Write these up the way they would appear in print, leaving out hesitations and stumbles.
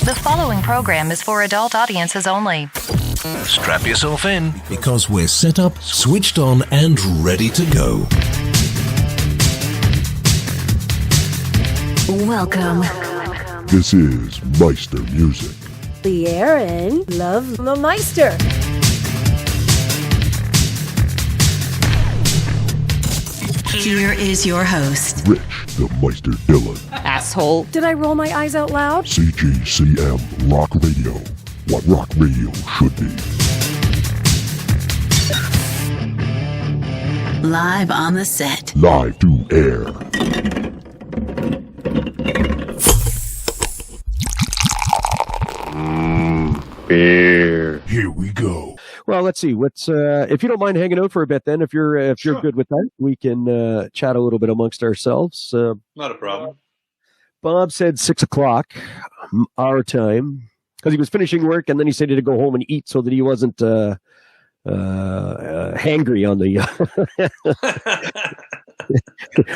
The following program is for adult audiences only. Strap yourself in, because we're set up, switched on, and ready to go. Welcome. This is Meister Music. The Aaron loves the Meister. Here is your host, Rich the Meister Dillon. Asshole. Did I roll my eyes out loud? CGCM Rock Radio. What rock radio should be. live on the set. Live to air. Beer. Here we go. Well, let's see. What's if you don't mind hanging out for a bit, then if you're Sure. good with that, we can chat a little bit amongst ourselves. Not a problem. Bob said 6:00 our time because he was finishing work, and then he said he had to go home and eat so that he wasn't hangry on the.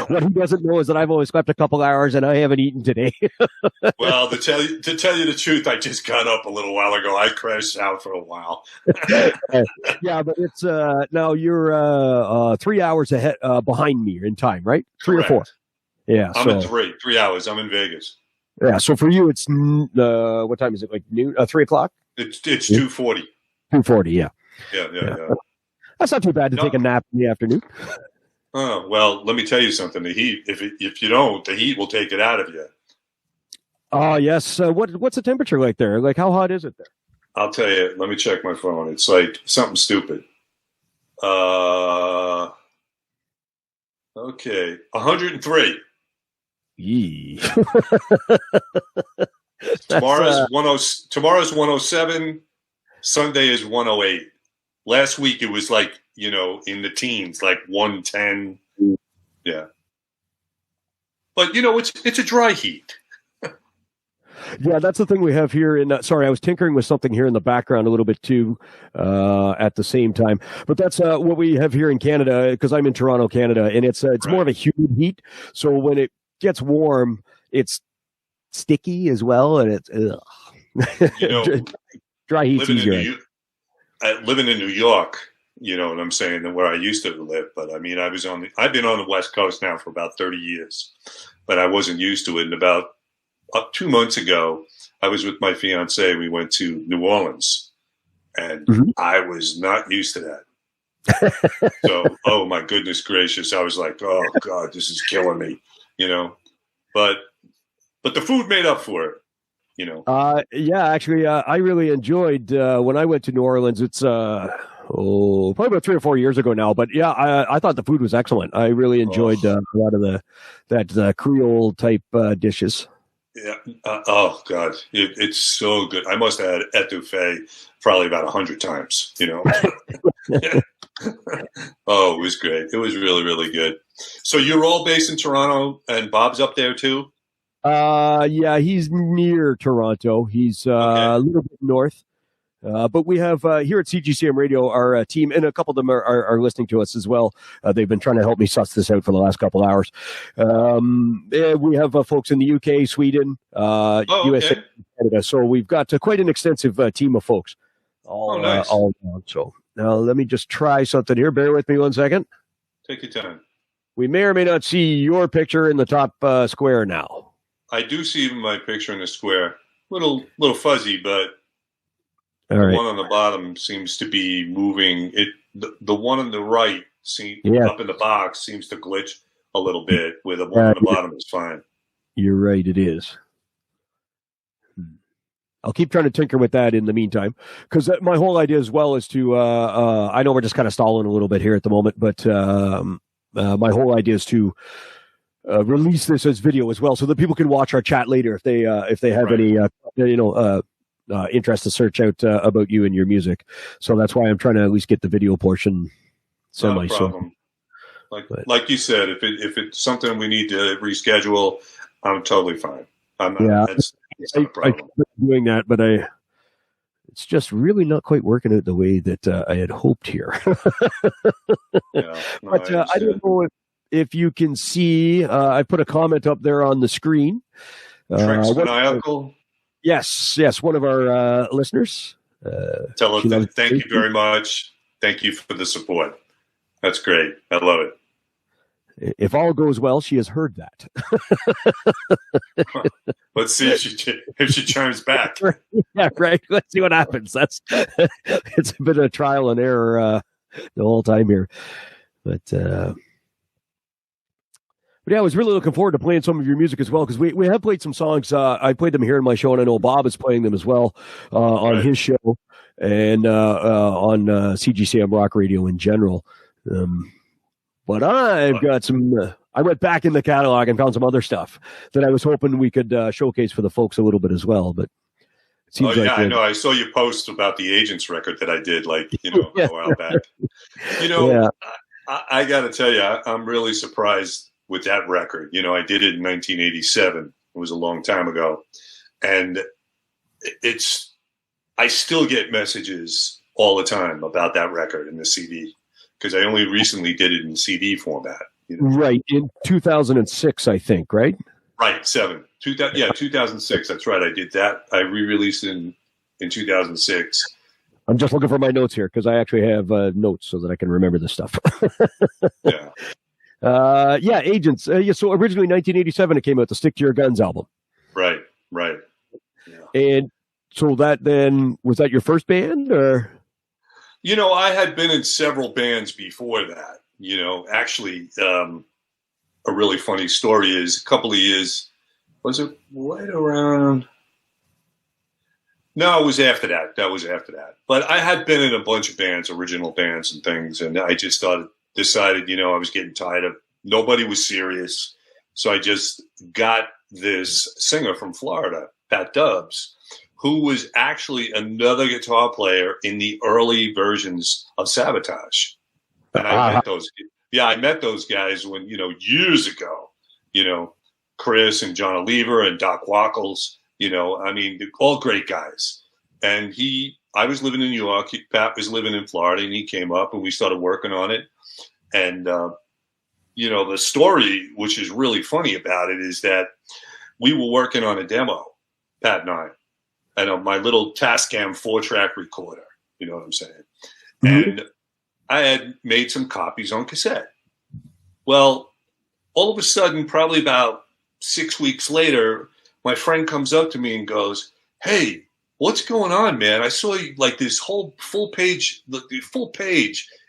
What he doesn't know is that I've only slept a couple hours and I haven't eaten today. Well, to tell you the truth, I just got up a little while ago. I crashed out for a while. Yeah, but it's now you're 3 hours ahead behind me in time, right? Three Correct. or four. Yeah, I'm in 3 hours. I'm in Vegas. Yeah, so for you, it's what time is it? Like noon? 3:00? It's 2:40. 2:40. Yeah, Yeah. that's not too bad to No. take a nap in the afternoon. Oh, well, let me tell you something. The heat, if you don't, the heat will take it out of you. Oh yes. What's the temperature like there? Like how hot is it there? I'll tell you. Let me check my phone. It's like something stupid. Okay, 103. Yee. Tomorrow's 107. Sunday is 108. Last week it was like, in the teens, like 110. Yeah. But it's a dry heat. Yeah, that's the thing we have here in. Sorry, I was tinkering with something here in the background a little bit too at the same time. But that's what we have here in Canada because I'm in Toronto, Canada, and it's Right. more of a humid heat. So when it gets warm, it's sticky as well, and it's dry heat's easier. Living in New York, you know what I'm saying, than where I used to live. But I mean, I've been on the West Coast now for about 30 years, but I wasn't used to it. And about 2 months ago, I was with my fiance. We went to New Orleans, and I was not used to that. So, oh my goodness gracious, I was like, oh God, this is killing me, But the food made up for it, Yeah, actually, I really enjoyed when I went to New Orleans. It's probably about 3 or 4 years ago now. But yeah, I thought the food was excellent. I really enjoyed a lot of that Creole type dishes. Yeah. Oh God, it's so good. I must have had etouffee probably about 100 times. Oh, it was great. It was really, really good. So you're all based in Toronto, and Bob's up there too. Yeah, he's near Toronto. He's a little bit north. But we have here at CGCM Radio, our team, and a couple of them are listening to us as well. They've been trying to help me suss this out for the last couple of hours. We have folks in the UK, Sweden, USA, okay. Canada. So we've got quite an extensive team of folks all nice. All around. So now let me just try something here. Bear with me 1 second. Take your time. We may or may not see your picture in the top square now. I do see my picture in the square. Little fuzzy, but All the right. one on the bottom seems to be moving. The one on the right, up in the box, seems to glitch a little bit. Where the one on the bottom is fine. You're right, it is. I'll keep trying to tinker with that in the meantime, because my whole idea as well is to, I know we're just kind of stalling a little bit here at the moment, but my whole idea is to release this as video as well so that people can watch our chat later if they have Right. any interest to search out about you and your music. So that's why I'm trying to at least get the video portion Not a problem. Like you said, if it's something we need to reschedule, I'm totally fine. I'm not. Yeah. It's not a I problem. keep doing that, but it's just really not quite working out the way that I had hoped here. Yeah, no, But I understand. don't know if you can see. I put a comment up there on the screen. Tricks maniacal. Yes, one of our listeners. Tell her thank you very much. Thank you for the support. That's great. I love it. If all goes well, she has heard that. Let's see if she chimes back. Yeah, right. Let's see what happens. It's been a trial and error the whole time here, but yeah, I was really looking forward to playing some of your music as well, because we have played some songs. I played them here in my show, and I know Bob is playing them as well on his show and on CGCM Rock Radio in general. But I've got some. I went back in the catalog and found some other stuff that I was hoping we could showcase for the folks a little bit as well. But it seems I know. I saw your post about the Agents record that I did, a while back. I got to tell you, I'm really surprised with that record. I did it in 1987. It was a long time ago, and I still get messages all the time about that record and the CD, because I only recently did it in CD format. Right, in 2006, I think, right? Right, 2006. That's right. I did that. I re-released in 2006. I'm just looking for my notes here, because I actually have notes so that I can remember this stuff. Yeah. Agents. So originally 1987, it came out, the Stick to Your Guns album. Right. Yeah. And so that then, was that your first band, or? I had been in several bands before that. Actually, a really funny story is a couple of years, was it right around? No, it was after that. That was after that. But I had been in a bunch of bands, original bands and things, and I just decided, I was getting tired of, nobody was serious. So I just got this singer from Florida, Pat Dubbs, who was actually another guitar player in the early versions of Sabotage. And I met those guys when, years ago, Chris and John Oliver and Doc Wackles, all great guys. And I was living in New York, Pat was living in Florida, and he came up and we started working on it. And, the story, which is really funny about it, is that we were working on a demo, Pat and I, and my little Tascam 4-track recorder, you know what I'm saying? Mm-hmm. And I had made some copies on cassette. Well, all of a sudden, probably about 6 weeks later, my friend comes up to me and goes, "Hey, what's going on, man? I saw you like this whole full page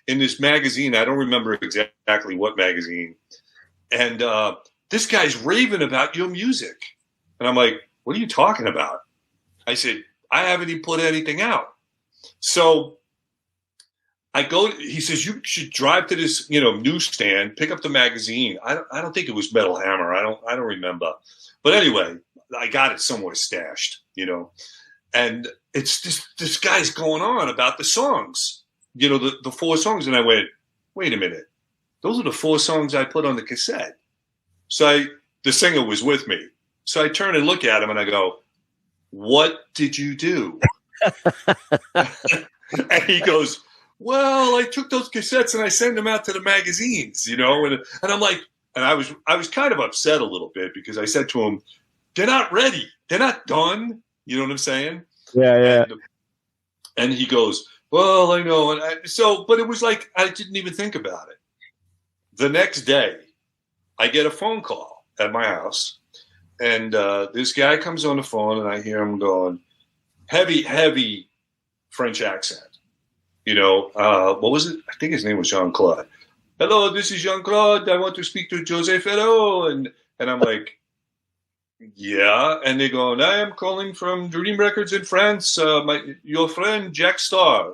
in this magazine. I don't remember exactly what magazine. And this guy's raving about your music." And I'm like, "What are you talking about?" I said, "I haven't even put anything out." So he says, "You should drive to this, newsstand, pick up the magazine." I don't think it was Metal Hammer. I don't remember. But anyway, I got it somewhere stashed, and it's this guy's going on about the songs, the 4 songs. And I went, "Wait a minute. Those are the 4 songs I put on the cassette." So the singer was with me. So I turn and look at him and I go, "What did you do?" And he goes, "Well, I took those cassettes and I sent them out to the magazines, and I'm like, and I was kind of upset a little bit, because I said to him, "They're not ready. They're not done." You know what I'm saying? Yeah. And he goes, "Well, I know." But it was like, I didn't even think about it. The next day, I get a phone call at my house, and this guy comes on the phone, and I hear him going, heavy French accent. What was it? I think his name was Jean-Claude. "Hello, this is Jean-Claude. I want to speak to Jose Ferro." And I'm like, "Yeah." And they go, "I am calling from Dream Records in France. Your friend Jack Starr,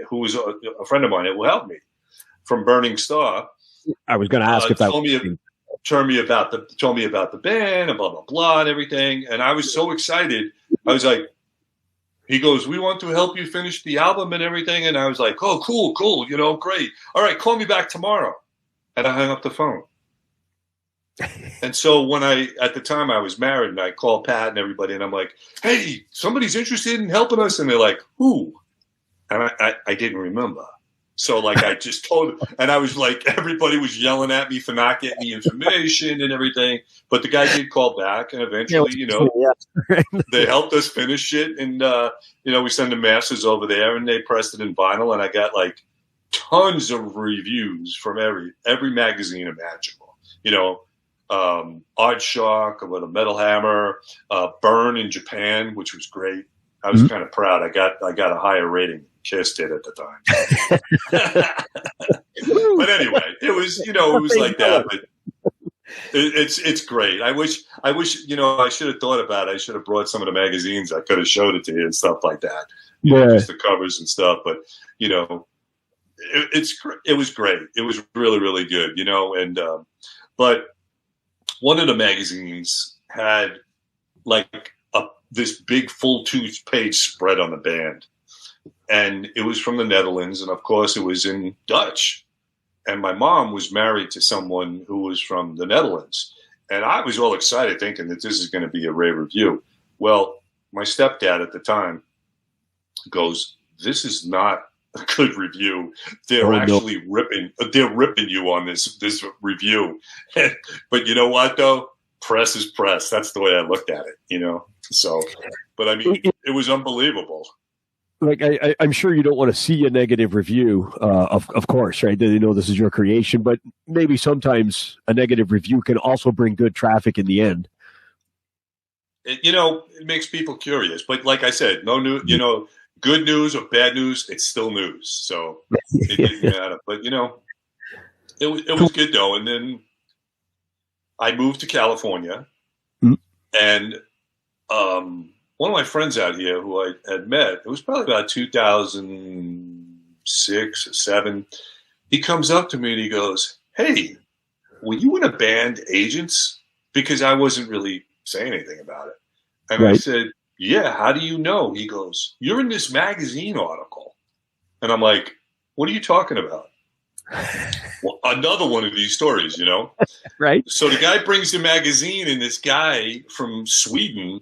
who is a friend of mine, it will help me, from Burning Star." I was going to ask if that told me about the band and blah, blah, blah and everything. And I was so excited. I was like, he goes, "We want to help you finish the album and everything." And I was like, "Oh, cool. Great. All right, call me back tomorrow." And I hung up the phone. And so at the time I was married, and I called Pat and everybody, and I'm like, "Hey, somebody's interested in helping us." And they're like, "Who?" And I didn't remember. So like I just told him, and I was like, everybody was yelling at me for not getting the information and everything. But the guy did call back, and eventually, they helped us finish it. And, we send the masters over there, and they pressed it in vinyl. And I got like tons of reviews from every magazine imaginable. Art Shock with a Metal Hammer, Burn in Japan, which was great. I was kind of proud. I got a higher rating than Kiss did at the time. But anyway, it was like that. But it's great. I wish I should have thought about it. I should have brought some of the magazines. I could have showed it to you and stuff like that. Just the covers and stuff. But it was great. It was really, really good. And but one of the magazines had like this big full 2-page spread on the band. And it was from the Netherlands. And of course it was in Dutch. And my mom was married to someone who was from the Netherlands. And I was all excited thinking that this is going to be a rave review. Well, my stepdad at the time goes, this is not a good review. They're they're ripping you on this review. But you know what though? Press is press. That's the way I looked at it, So, but I mean, it was unbelievable. Like I'm sure you don't want to see a negative review, of course, right? This is your creation, but maybe sometimes a negative review can also bring good traffic in the end. It makes people curious. But like I said, no news, good news or bad news, it's still news. So it didn't matter. But it was good though. And then I moved to California, and one of my friends out here who I had met, it was probably about 2006 or 2007. He comes up to me and he goes, "Hey, were you in a band, Agents?" Because I wasn't really saying anything about it. And I said, "Yeah, how do you know?" He goes, "You're in this magazine article." And I'm like, "What are you talking about?" Well, another one of these stories, Right. So the guy brings the magazine, and this guy from Sweden,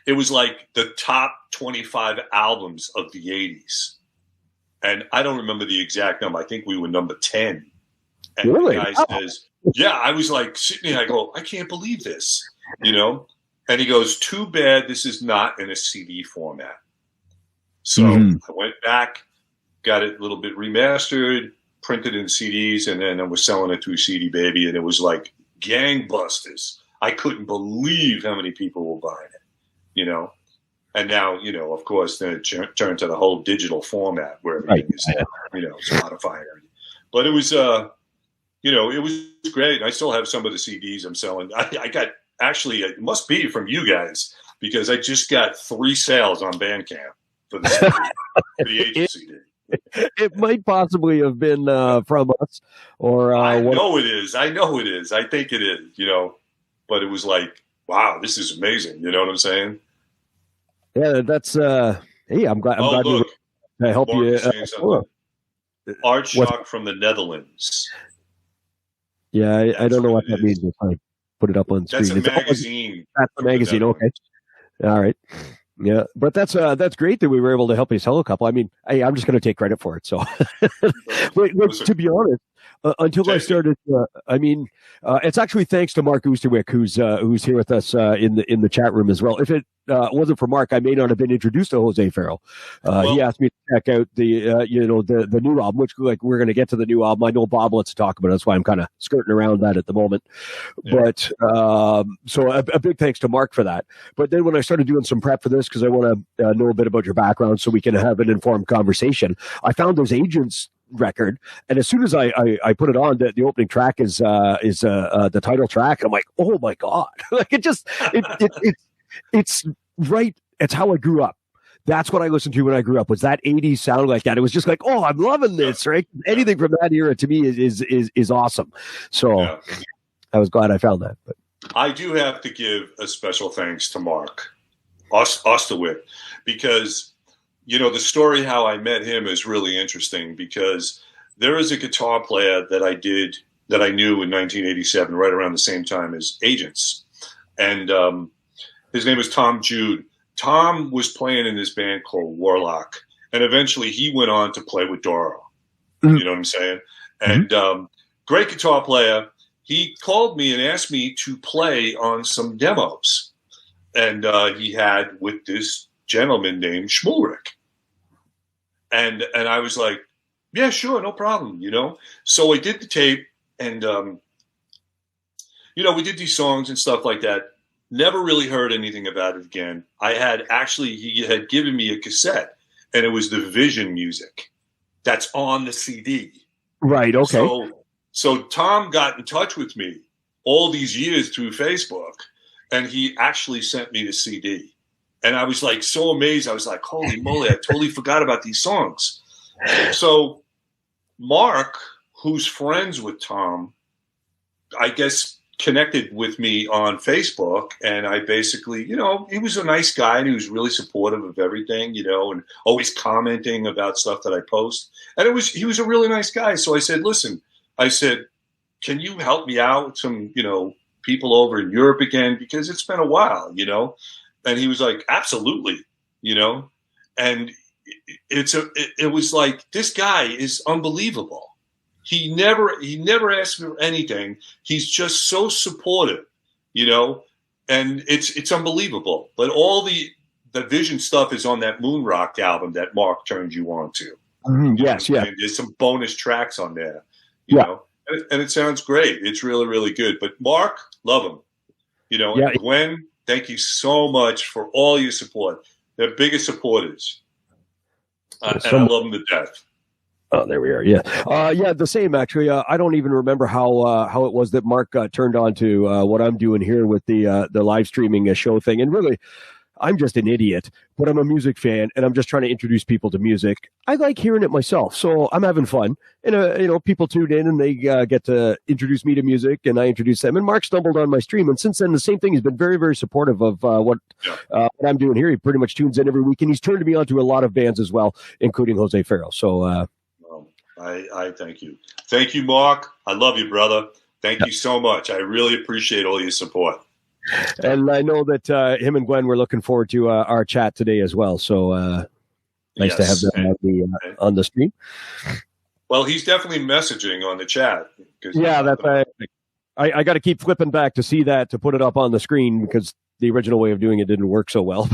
it was like the top 25 albums of the 80s. And I don't remember the exact number. I think we were number 10. And really? The guy says, yeah, I was like sitting there, I go, I can't believe this, And he goes, too bad this is not in a CD format. So I went back, got it a little bit remastered, printed in CDs, and then I was selling it to a CD Baby, and it was like gangbusters. I couldn't believe how many people were buying it, And now, of course, then it turned to the whole digital format where everything is, Spotify and everything. But it was, it was great. I still have some of the CDs I'm selling. I got, actually, it must be from you guys, because I just got 3 sales on Bandcamp for the CD, for the Agent CD. It might possibly have been from us, or I know it is. I think it is. But it was like, wow, this is amazing. You know what I'm saying? Yeah, that's. Hey, I'm glad. Look, to help you. Art Shock from the Netherlands. Yeah, I don't know what that means. If I put it up on screen, that's a magazine. That's a magazine. Okay. All right. Yeah, but that's great that we were able to help you sell a couple. I mean, I'm just going to take credit for it. So, to be honest, until I started, it's actually thanks to Mark Oosterwick, who's here with us in the chat room as well. If it wasn't for Mark, I may not have been introduced to Jose Ferro. He asked me to check out the new album, which we're going to get to the new album. I know Bob wants to talk about it. That's why I'm kind of skirting around that at the moment. Yeah. But so a big thanks to Mark for that. But then when I started doing some prep for this, because I want to know a bit about your background so we can have an informed conversation, I found those Agents record, and as soon as I put it on, the opening track is the title track, and I'm like, oh my god, like it's right. It's how I grew up. That's what I listened to when I grew up, was that 80s sound like that. It was just like, oh, I'm loving this, right? Anything from that era to me is awesome. So I was glad I found that. But I do have to give a special thanks to Mark Osterwick, because the story how I met him is really interesting, because there is a guitar player that I knew in 1987, right around the same time as Agents. And his name was Tom Jude. Tom was playing in this band called Warlock, And eventually he went on to play with Doro. Mm-hmm. You know what I'm saying? And great guitar player. He called me and asked me to play on some demos. And he had with this gentleman named Shmulrik. And I was like, yeah, sure, no problem, you know? So I did the tape and, you know, we did these songs and stuff like that. Never really heard anything about it again. He had given me a cassette and it was the Vision music that's on the CD. Right, okay. So Tom got in touch with me all these years through Facebook, and he actually sent me the CD. And I was like so amazed. I was like, holy moly, I totally forgot about these songs. So Mark, who's friends with Tom, I guess connected with me on Facebook, and I basically, you know, he was a nice guy and he was really supportive of everything, you know, and always commenting about stuff that I post. And he was a really nice guy. So I said, listen, can you help me out with some, you know, people over in Europe again? Because it's been a while, you know? And he was like, absolutely, you know? And it was like, this guy is unbelievable. He never asked for anything. He's just so supportive, you know? And it's unbelievable. But all the Vision stuff is on that Moon Rock album that Mark turned you on to. Mm-hmm. Yes, yeah. And there's some bonus tracks on there. You know, and it sounds great. It's really, really good. But Mark, love him. You know, and Gwen, thank you so much for all your support. They're biggest supporters. And I love them to death. Oh, there we are. Yeah. Yeah, the same, actually. I don't even remember how it was that Mark turned on to what I'm doing here with the live streaming show thing. And really, I'm just an idiot, but I'm a music fan, and I'm just trying to introduce people to music. I like hearing it myself, so I'm having fun. And, you know, people tune in, and they get to introduce me to music, and I introduce them. And Mark stumbled on my stream, and since then, the same thing. He's been very, very supportive of what I'm doing here. He pretty much tunes in every week, and he's turned me on to a lot of bands as well, including Jose Ferro. So I thank you. Thank you, Mark. I love you, brother. Thank you so much. I really appreciate all your support. And I know that him and Gwen were looking forward to our chat today as well. So nice to have them on the stream. Well, he's definitely messaging on the chat. Yeah, that's I got to keep flipping back to see that, to put it up on the screen, because the original way of doing it didn't work so well.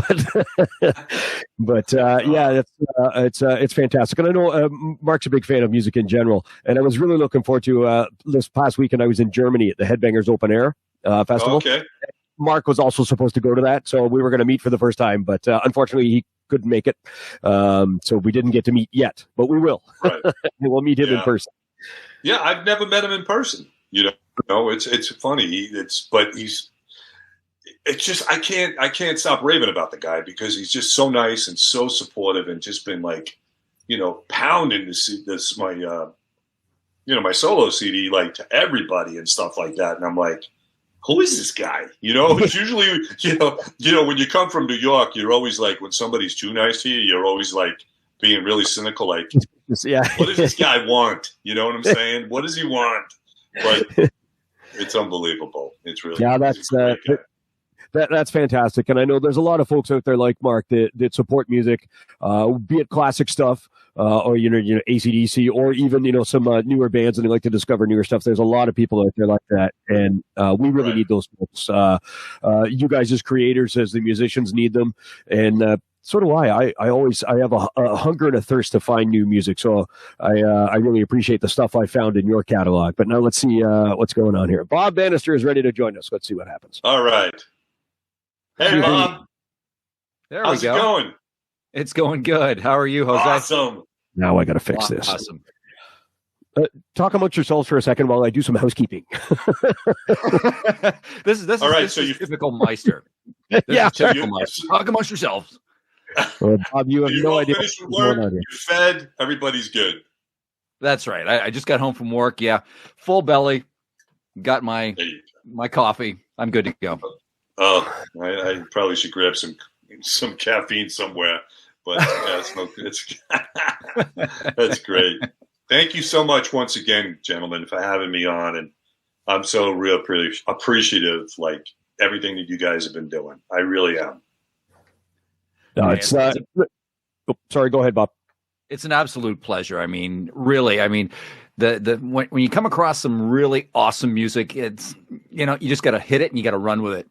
But yeah, it's fantastic. And I know Mark's a big fan of music in general. And I was really looking forward to this past weekend. I was in Germany at the Headbangers Open Air Festival. Okay. Mark was also supposed to go to that, so we were going to meet for the first time, but unfortunately he couldn't make it, so we didn't get to meet yet, but we will. Right. We'll meet him in person. Yeah, I've never met him in person. You know, it's funny. It's just I can't stop raving about the guy, because he's just so nice and so supportive, and just been like, you know, pounding this my solo CD like to everybody and stuff like that, and I'm like, who is this guy? You know, it's usually, you know, when you come from New York, you're always like, when somebody's too nice to you, you're always like being really cynical. Like, what does this guy want? You know what I'm saying? What does he want? But it's unbelievable. It's really, that's fantastic. And I know there's a lot of folks out there like Mark that support music, be it classic stuff, or, you know, AC/DC, or even, you know, some newer bands, and they like to discover newer stuff. There's a lot of people out there like that. And we really need those folks. You guys as creators, as the musicians, need them. And so do I. I have a hunger and a thirst to find new music. So I really appreciate the stuff I found in your catalog. But now let's see what's going on here. Bob Bannister is ready to join us. Let's see what happens. All right. Hey, Bob. There How's we go. It going? It's going good. How are you, Jose? Awesome. Now I got to fix this. Awesome. Talk amongst yourselves for a second while I do some housekeeping. This all right. This is typical Meister. Typical Meister. Talk amongst yourselves. Well, Bob, you have no idea what's going on here. You're fed. Everybody's good. That's right. I just got home from work. Yeah, full belly. Got my coffee. I'm good to go. Oh, I probably should grab some caffeine somewhere, but that's great. Thank you so much once again, gentlemen, for having me on, and I'm so real appreciative, like everything that you guys have been doing. I really am. No, it's sorry. Go ahead, Bob. It's an absolute pleasure. I mean, really, I mean, when you come across some really awesome music, it's, you just got to hit it and you got to run with it.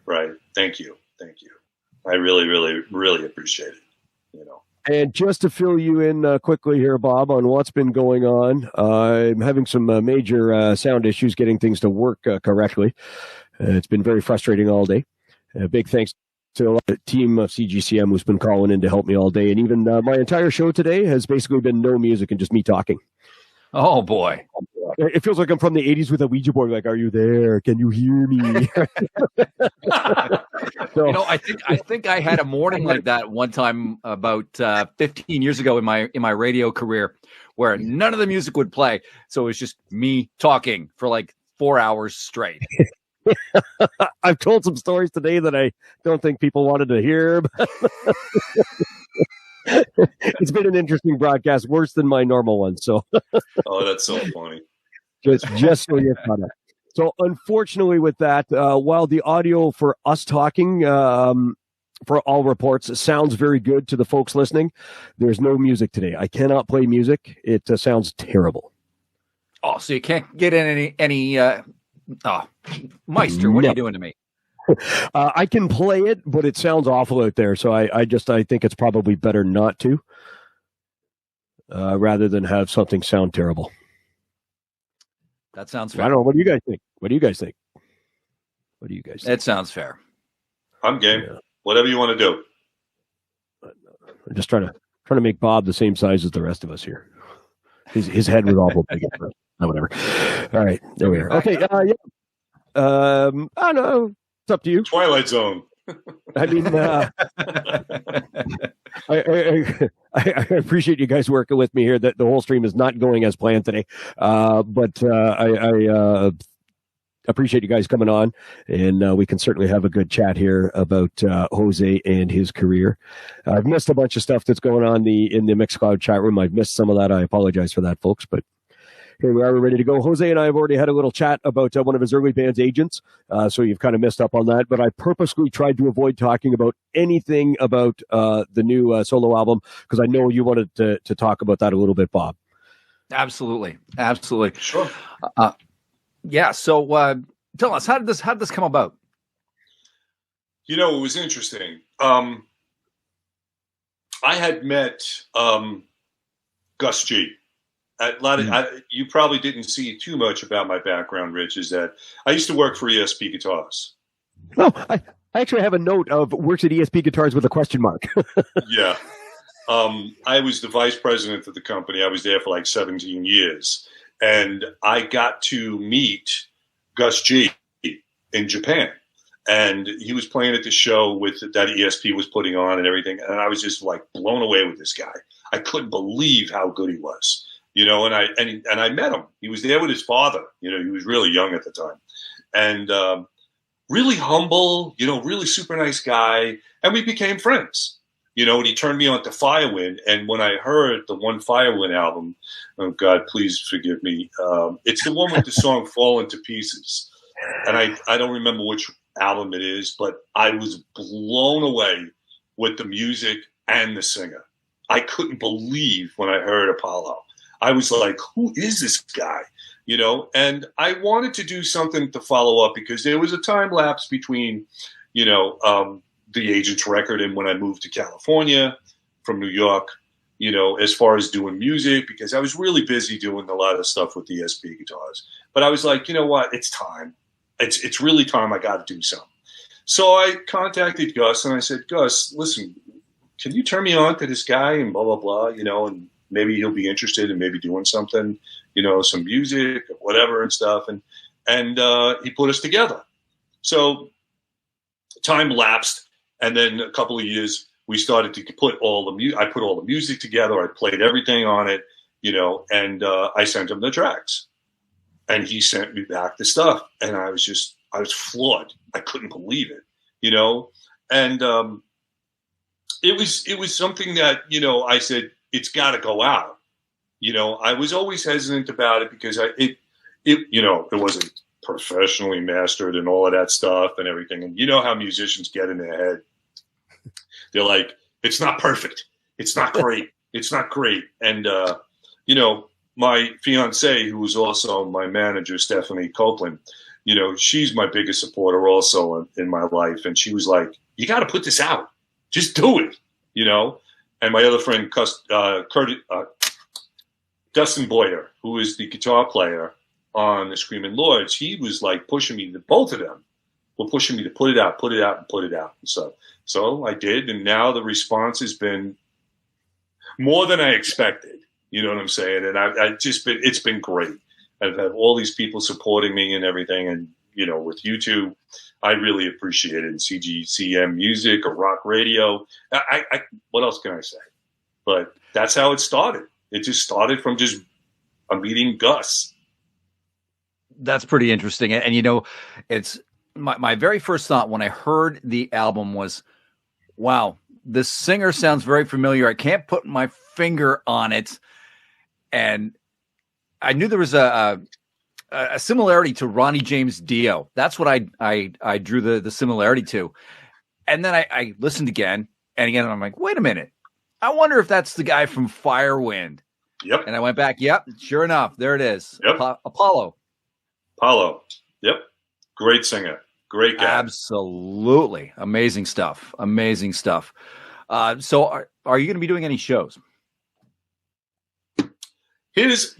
Right. Thank you. I really, really, really appreciate it. And just to fill you in quickly here, Bob, on what's been going on, I'm having some major sound issues getting things to work correctly. It's been very frustrating all day. Big thanks to the team of CGCM who's been calling in to help me all day. And even my entire show today has basically been no music and just me talking. Oh, boy. It feels like I'm from the 80s with a Ouija board. Like, are you there? Can you hear me? So, I think I had a morning like that one time about 15 years ago in my radio career where none of the music would play. So it was just me talking for like 4 hours straight. I've told some stories today that I don't think people wanted to hear. It's been an interesting broadcast, worse than my normal one. So, oh, that's so funny. Just so you're caught up. So, unfortunately, with that, while the audio for us talking, for all reports, sounds very good to the folks listening, there's no music today. I cannot play music. It sounds terrible. Oh, so you can't get in any Meister, what are you doing to me? I can play it, but it sounds awful out there. So I think it's probably better not to, rather than have something sound terrible. That sounds fair. I don't know. What do you guys think? It sounds fair. I'm game. Yeah. Whatever you want to do. I'm just trying to make Bob the same size as the rest of us here. His head was awful big. No, whatever. All right, there we are. Okay. Yeah. I don't know. It's up to you. Twilight Zone. I mean, I appreciate you guys working with me here. That the whole stream is not going as planned today, but I appreciate you guys coming on, and we can certainly have a good chat here about Jose and his career. I've missed a bunch of stuff that's going on in the Mixcloud chat room. I've missed some of that. I apologize for that, folks, but here we are. We're ready to go. Jose and I have already had a little chat about one of his early band's agents, so you've kind of missed up on that. But I purposely tried to avoid talking about anything about the new solo album because I know you wanted to talk about that a little bit, Bob. Absolutely. Sure. Yeah. So tell us, how did this come about? It was interesting. I had met Gus G. You probably didn't see too much about my background, Rich, is that I used to work for ESP Guitars. Oh, I actually have a note of works at ESP Guitars with a question mark. Yeah. I was the vice president of the company. I was there for like 17 years. And I got to meet Gus G in Japan. And he was playing at the show that ESP was putting on and everything. And I was just like blown away with this guy. I couldn't believe how good he was. And I met him. He was there with his father. He was really young at the time, and really humble. Really super nice guy. And we became friends. And he turned me on to Firewind. And when I heard the one Firewind album, oh God, please forgive me. It's the one with the song "Falling to Pieces," and I don't remember which album it is, but I was blown away with the music and the singer. I couldn't believe when I heard Apollo. I was like, who is this guy? And I wanted to do something to follow up because there was a time lapse between, the Agent's record and when I moved to California from New York, as far as doing music, because I was really busy doing a lot of stuff with ESP Guitars. But I was like, you know what? It's time. It's really time. I got to do something. So I contacted Gus and I said, Gus, listen, can you turn me on to this guy and blah, blah, blah, and maybe he'll be interested in maybe doing something, some music or whatever and stuff. And he put us together. So time lapsed. And then a couple of years, we started to put all the music. I put all the music together. I played everything on it, and I sent him the tracks. And he sent me back the stuff. And I was floored. I couldn't believe it, and it was something that, I said, it's got to go out. I was always hesitant about it because it wasn't professionally mastered and all of that stuff and everything. And you know how musicians get in their head. They're like, it's not perfect. It's not great. It's not great. And, you know, my fiance, who was also my manager, Stephanie Copeland, you know, she's my biggest supporter also in my life. And she was like, you got to put this out. Just do it, you know. And my other friend, Dustin Boyer, who is the guitar player on the Screaming Lords, he was like pushing me, both of them were pushing me to put it out. And so I did. And now the response has been more than I expected. You know what I'm saying? And it's been great. I've had all these people supporting me and everything. And, you know, with YouTube, I really appreciate it. And CGCM Music or Rock Radio. What else can I say? But that's how it started. It just started from just a meeting Gus. That's pretty interesting. And you know, it's my very first thought when I heard the album was, wow, this singer sounds very familiar. I can't put my finger on it. And I knew there was a similarity to Ronnie James Dio. That's what I drew the similarity to. And then I listened again and I'm like, wait a minute. I wonder if that's the guy from Firewind. Yep. And I went back. Yep. Sure enough. There it is. Yep. Apollo. Yep. Great singer. Great guy. Absolutely. Amazing stuff. So are you going to be doing any shows? Here's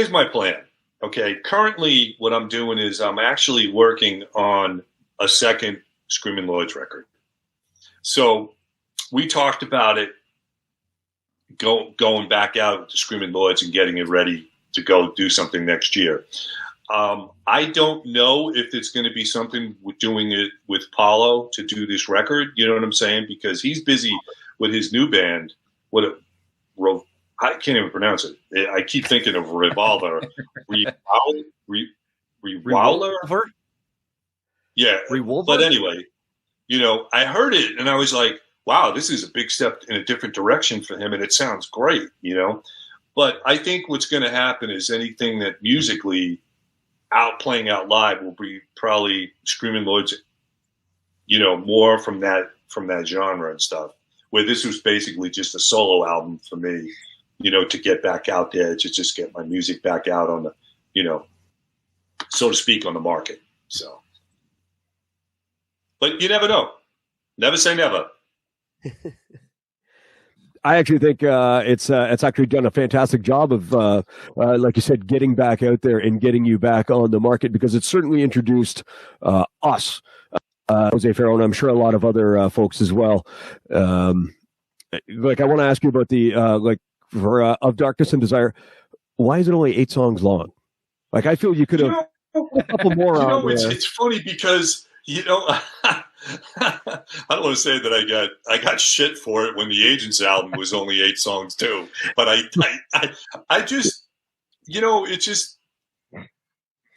my plan. Okay. Currently what I'm doing is I'm actually working on a second Screaming Lords record. So we talked about it going back out with the Screaming Lords and getting it ready to go do something next year. I don't know if it's going to be something with doing it with Paulo to do this record. You know what I'm saying? Because he's busy with his new band. I can't even pronounce it. I keep thinking of Revolver. Revolver? Yeah. Revolver? But anyway, you know, I heard it and I was like, wow, this is a big step in a different direction for him. And it sounds great, you know. But I think what's going to happen is anything that musically playing out live will be probably Screaming Lords, you know, more from that genre and stuff. Where this was basically just a solo album for me, you know, to get back out there, to just get my music back out on the, you know, so to speak, on the market. So, but you never know. Never say never. I actually think it's actually done a fantastic job of, like you said, getting back out there and getting you back on the market, because it's certainly introduced us, Jose Ferro, and I'm sure a lot of other folks as well. Like, I want to ask you about the for Of Darkness and Desire. Why is it only 8 songs long? Like, I feel you could have a couple more. You know, it's funny because, you know, I don't want to say that I got shit for it when the Agents album was only 8 songs too, but I just, you know, it just,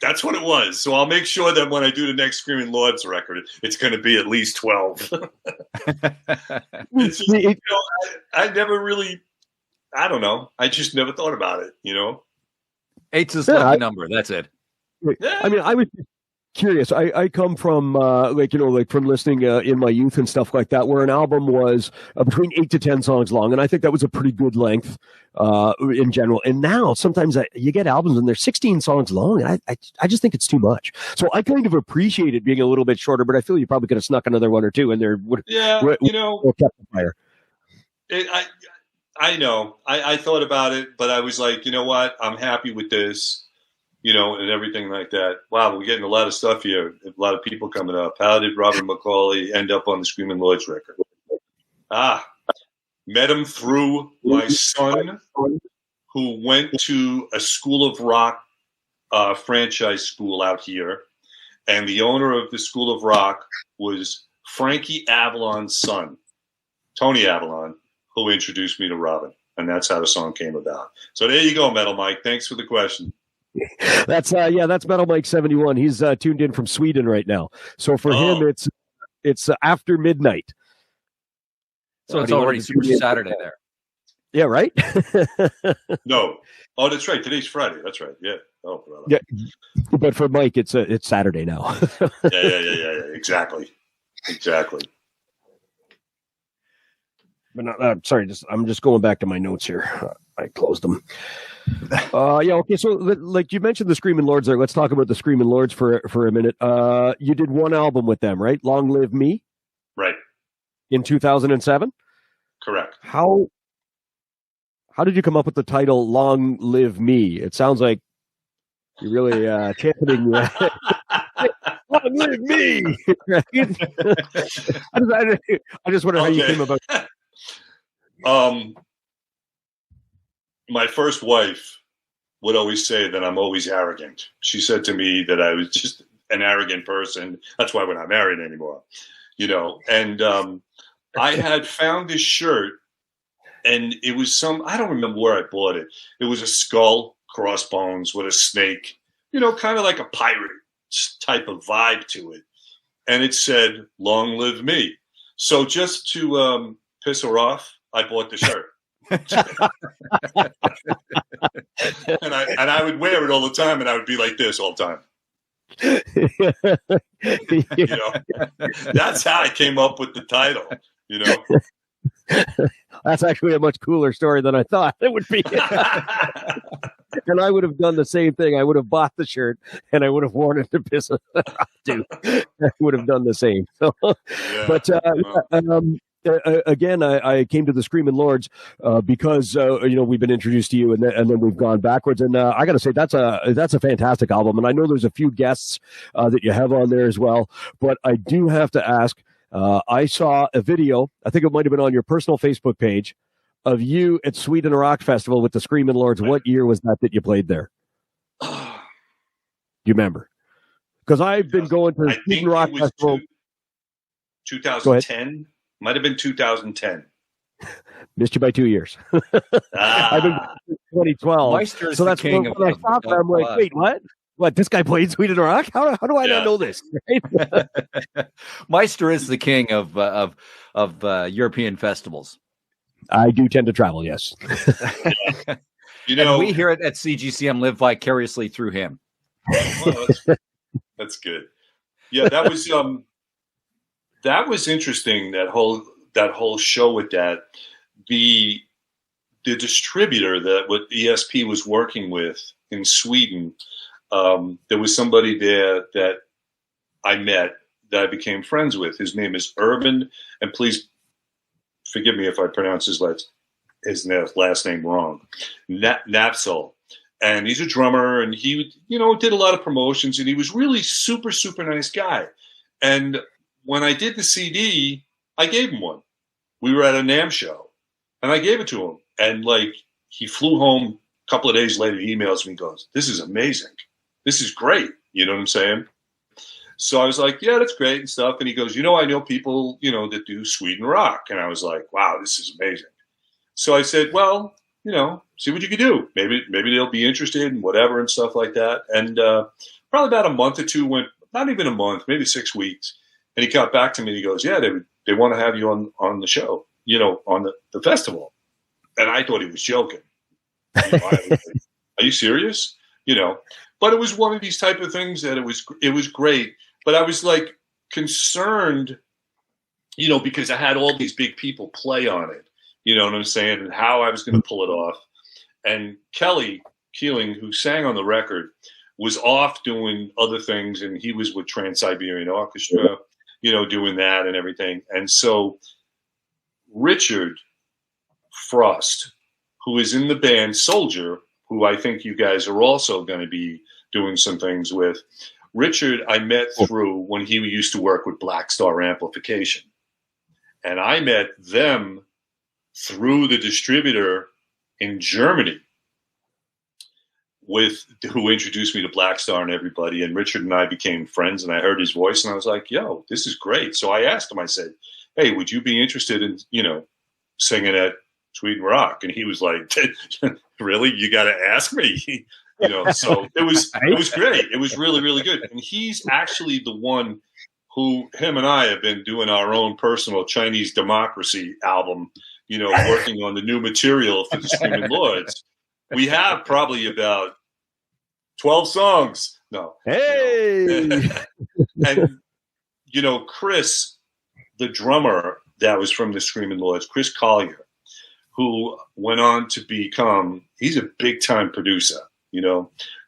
that's what it was. So I'll make sure that when I do the next Screaming Lords record, it's going to be at least 12. It's just, you know, I never really, I don't know. I just never thought about it, you know. 8's a lucky number. That's it. Yeah. I mean, I was curious. I come from from listening in my youth and stuff like that, where an album was between 8 to 10 songs long, and I think that was a pretty good length in general. And now sometimes you get albums and they're 16 songs long, and I just think it's too much. So I kind of appreciate it being a little bit shorter, but I feel you probably could have snuck another one or two in there. You know, kept the fire. I know. I thought about it, but I was like, you know what? I'm happy with this. You know, and everything like that. Wow, we're getting a lot of stuff here. A lot of people coming up. How did Robert McCauley end up on the Screaming Lords record? Met him through my son, who went to a School of Rock franchise school out here. And the owner of the School of Rock was Frankie Avalon's son, Tony Avalon, who introduced me to Robin. And that's how the song came about. So there you go, Metal Mike. Thanks for the question. That's Metal Mike 71. He's tuned in from Sweden right now. So for him, it's after midnight. So it's already Super Saturday there. Yeah, right. No, that's right. Today's Friday. That's right. Yeah. Oh, brother. Yeah, but for Mike, it's Saturday now. Yeah. Exactly. But not, sorry, I'm just going back to my notes here. I closed them. Yeah, okay. So, like you mentioned, the Screaming Lords there. Let's talk about the Screaming Lords for a minute. You did one album with them, right? Long Live Me. Right. In 2007. Correct. How did you come up with the title "Long Live Me"? It sounds like you're really championing. Long live me! Right? I just wonder how you came about. My first wife would always say that I'm always arrogant. She said to me that I was just an arrogant person. That's why we're not married anymore, And I had found this shirt, and it was I don't remember where I bought it. It was a skull, crossbones with a snake, kind of like a pirate type of vibe to it. And it said, "Long live me." So just to piss her off, I bought the shirt. and I would wear it all the time, and I would be like this all the time. That's how I came up with the title. That's actually a much cooler story than I thought it would be. And I would have done the same thing. I would have bought the shirt and I would have worn it to piss off too. I would have done the same. So, yeah. But again, I came to the Screaming Lords because we've been introduced to you, and then we've gone backwards. And I got to say that's a fantastic album. And I know there's a few guests that you have on there as well. But I do have to ask. I saw a video. I think it might have been on your personal Facebook page of you at Sweden Rock Festival with the Screaming Lords. Right. What year was that you played there? Do you remember? Because I've been going to the Sweden Rock Festival. 2010. Might have been 2010. Missed you by 2 years. I've been 2012. Meister is so that's the king when I stopped there. I'm like, wait, what? What, this guy played Sweden Rock? How do I not know this? Right? Meister is the king of European festivals. I do tend to travel, yes. And we here at CGCM live vicariously through him. Well, that's good. Yeah, that was interesting. That whole show with that. The distributor that what ESP was working with in Sweden. There was somebody there that I met that I became friends with. His name is Urban, and please forgive me if I pronounce his last name wrong. Napsol. And he's a drummer, and he, did a lot of promotions, and he was really super, super nice guy. And when I did the CD, I gave him one. We were at a NAMM show, and I gave it to him. And, he flew home a couple of days later, he emails me and goes, "This is amazing. This is great." You know what I'm saying? So I was like, "Yeah, that's great," and stuff. And he goes, "I know people, that do Sweden Rock." And I was like, "Wow, this is amazing." So I said, "Well, see what you can do. Maybe they'll be interested in whatever and stuff like that." And probably about a month or two went, not even a month, maybe 6 weeks. And he got back to me and he goes, "Yeah, they want to have you on the show, on the festival." And I thought he was joking. Are you serious? But it was one of these type of things that it was great. But I was concerned, because I had all these big people play on it, you know what I'm saying, and how I was going to pull it off. And Kelly Keeling, who sang on the record, was off doing other things, and he was with Trans-Siberian Orchestra, doing that and everything. And so Richard Frost, who is in the band Soldier, who I think you guys are also going to be doing some things with. Richard, I met through when he used to work with Black Star Amplification. And I met them through the distributor in Germany who introduced me to Black Star and everybody. And Richard and I became friends, and I heard his voice, and I was like, "Yo, this is great." So I asked him, I said, "Hey, would you be interested in, singing at Sweden Rock?" And he was like, "Really? You got to ask me." So it was great. It was really, really good. And he's actually the one who, him and I have been doing our own personal Chinese Democracy album, working on the new material for the Screaming Lords. We have probably about 12 songs. No. Hey! And, Chris, the drummer that was from the Screaming Lords, Chris Collier, who went on to become, he's a big time producer,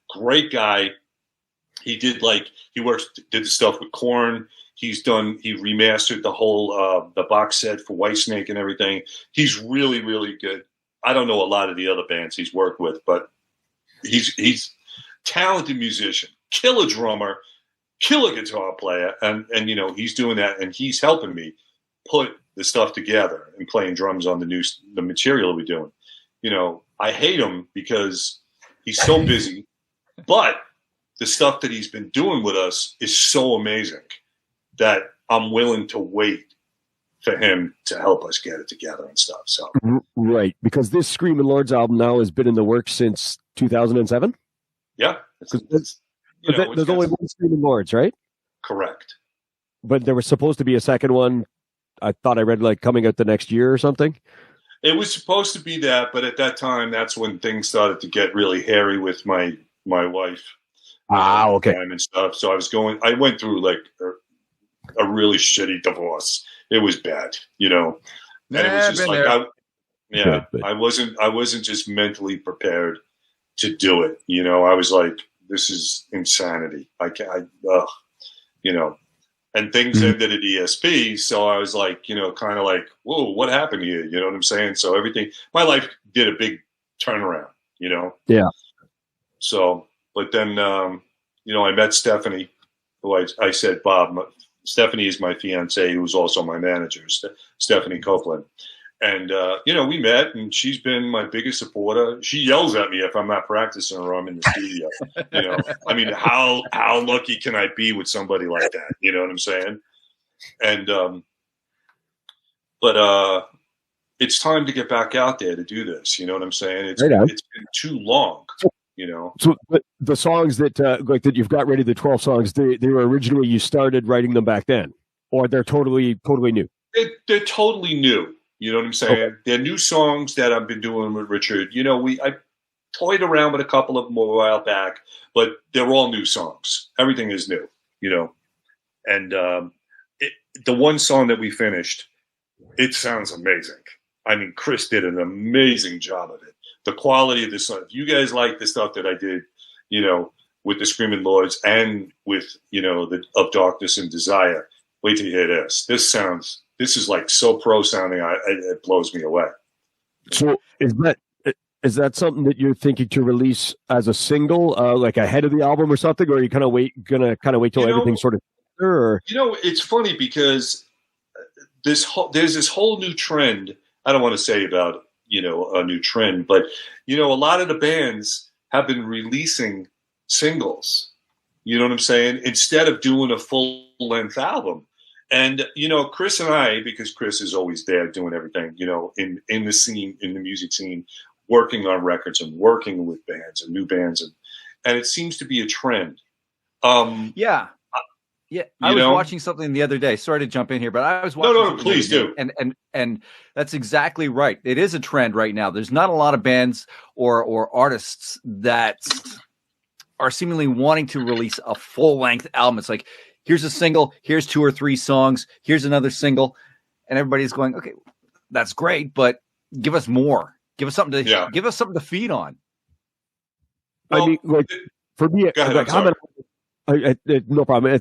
great guy. He did did the stuff with Korn. He remastered the whole, the box set for Whitesnake and everything. He's really, really good. I don't know a lot of the other bands he's worked with, but he's talented musician, killer drummer, killer guitar player. And he's doing that, and he's helping me put the stuff together and playing drums on the material we're doing. I hate him because he's so busy, but the stuff that he's been doing with us is so amazing that I'm willing to wait for him to help us get it together and stuff. So right, because this Screaming Lords album now has been in the works since 2007. Yeah, there's only one Screaming Lords, right? Correct. But there was supposed to be a second one. I thought I read coming out the next year or something. It was supposed to be that, but at that time, that's when things started to get really hairy with my wife. Okay. And stuff. So I went through a really shitty divorce. It was bad, and it was just I wasn't just mentally prepared to do it. I was like, this is insanity. And things ended at ESP. So I was like, kind of like, whoa, what happened here? You know what I'm saying? So my life did a big turnaround, Yeah. So, but then, I met Stephanie, who I said, Bob, Stephanie is my fiance, who's also my manager, Stephanie Copeland. And, we met, and she's been my biggest supporter. She yells at me if I'm not practicing or I'm in the studio. I mean, how lucky can I be with somebody like that? You know what I'm saying? And, but it's time to get back out there to do this. You know what I'm saying? It's been too long. So the songs that that you've got ready, the 12 songs, they were originally, you started writing them back then, or they're totally new? They're totally new. You know what I'm saying? Okay. They're new songs that I've been doing with Richard. I toyed around with a couple of them a while back, but they're all new songs. Everything is new, And the one song that we finished, it sounds amazing. I mean, Chris did an amazing job of it. The quality of the song. If you guys like the stuff that I did, with the Screaming Lords and with, the Of Darkness and Desire, wait till you hear this. This is so pro sounding. It blows me away. So is that something that you're thinking to release as a single, ahead of the album or something, or are you gonna wait till everything sort of? Or? It's funny because there's this whole new trend. I don't want to say about a new trend, but a lot of the bands have been releasing singles. You know what I'm saying? Instead of doing a full length album. And, Chris and I, because Chris is always there doing everything, in the scene, in the music scene, working on records and working with bands and new bands. And it seems to be a trend. Yeah. I was watching something the other day. Sorry to jump in here, but I was watching. No, please do. And that's exactly right. It is a trend right now. There's not a lot of bands or artists that are seemingly wanting to release a full length album. It's like, here's a single, here's 2 or 3 songs, here's another single, and everybody's going, okay, that's great, but give us more. Give us something to feed on. Well, I mean, for me, no problem.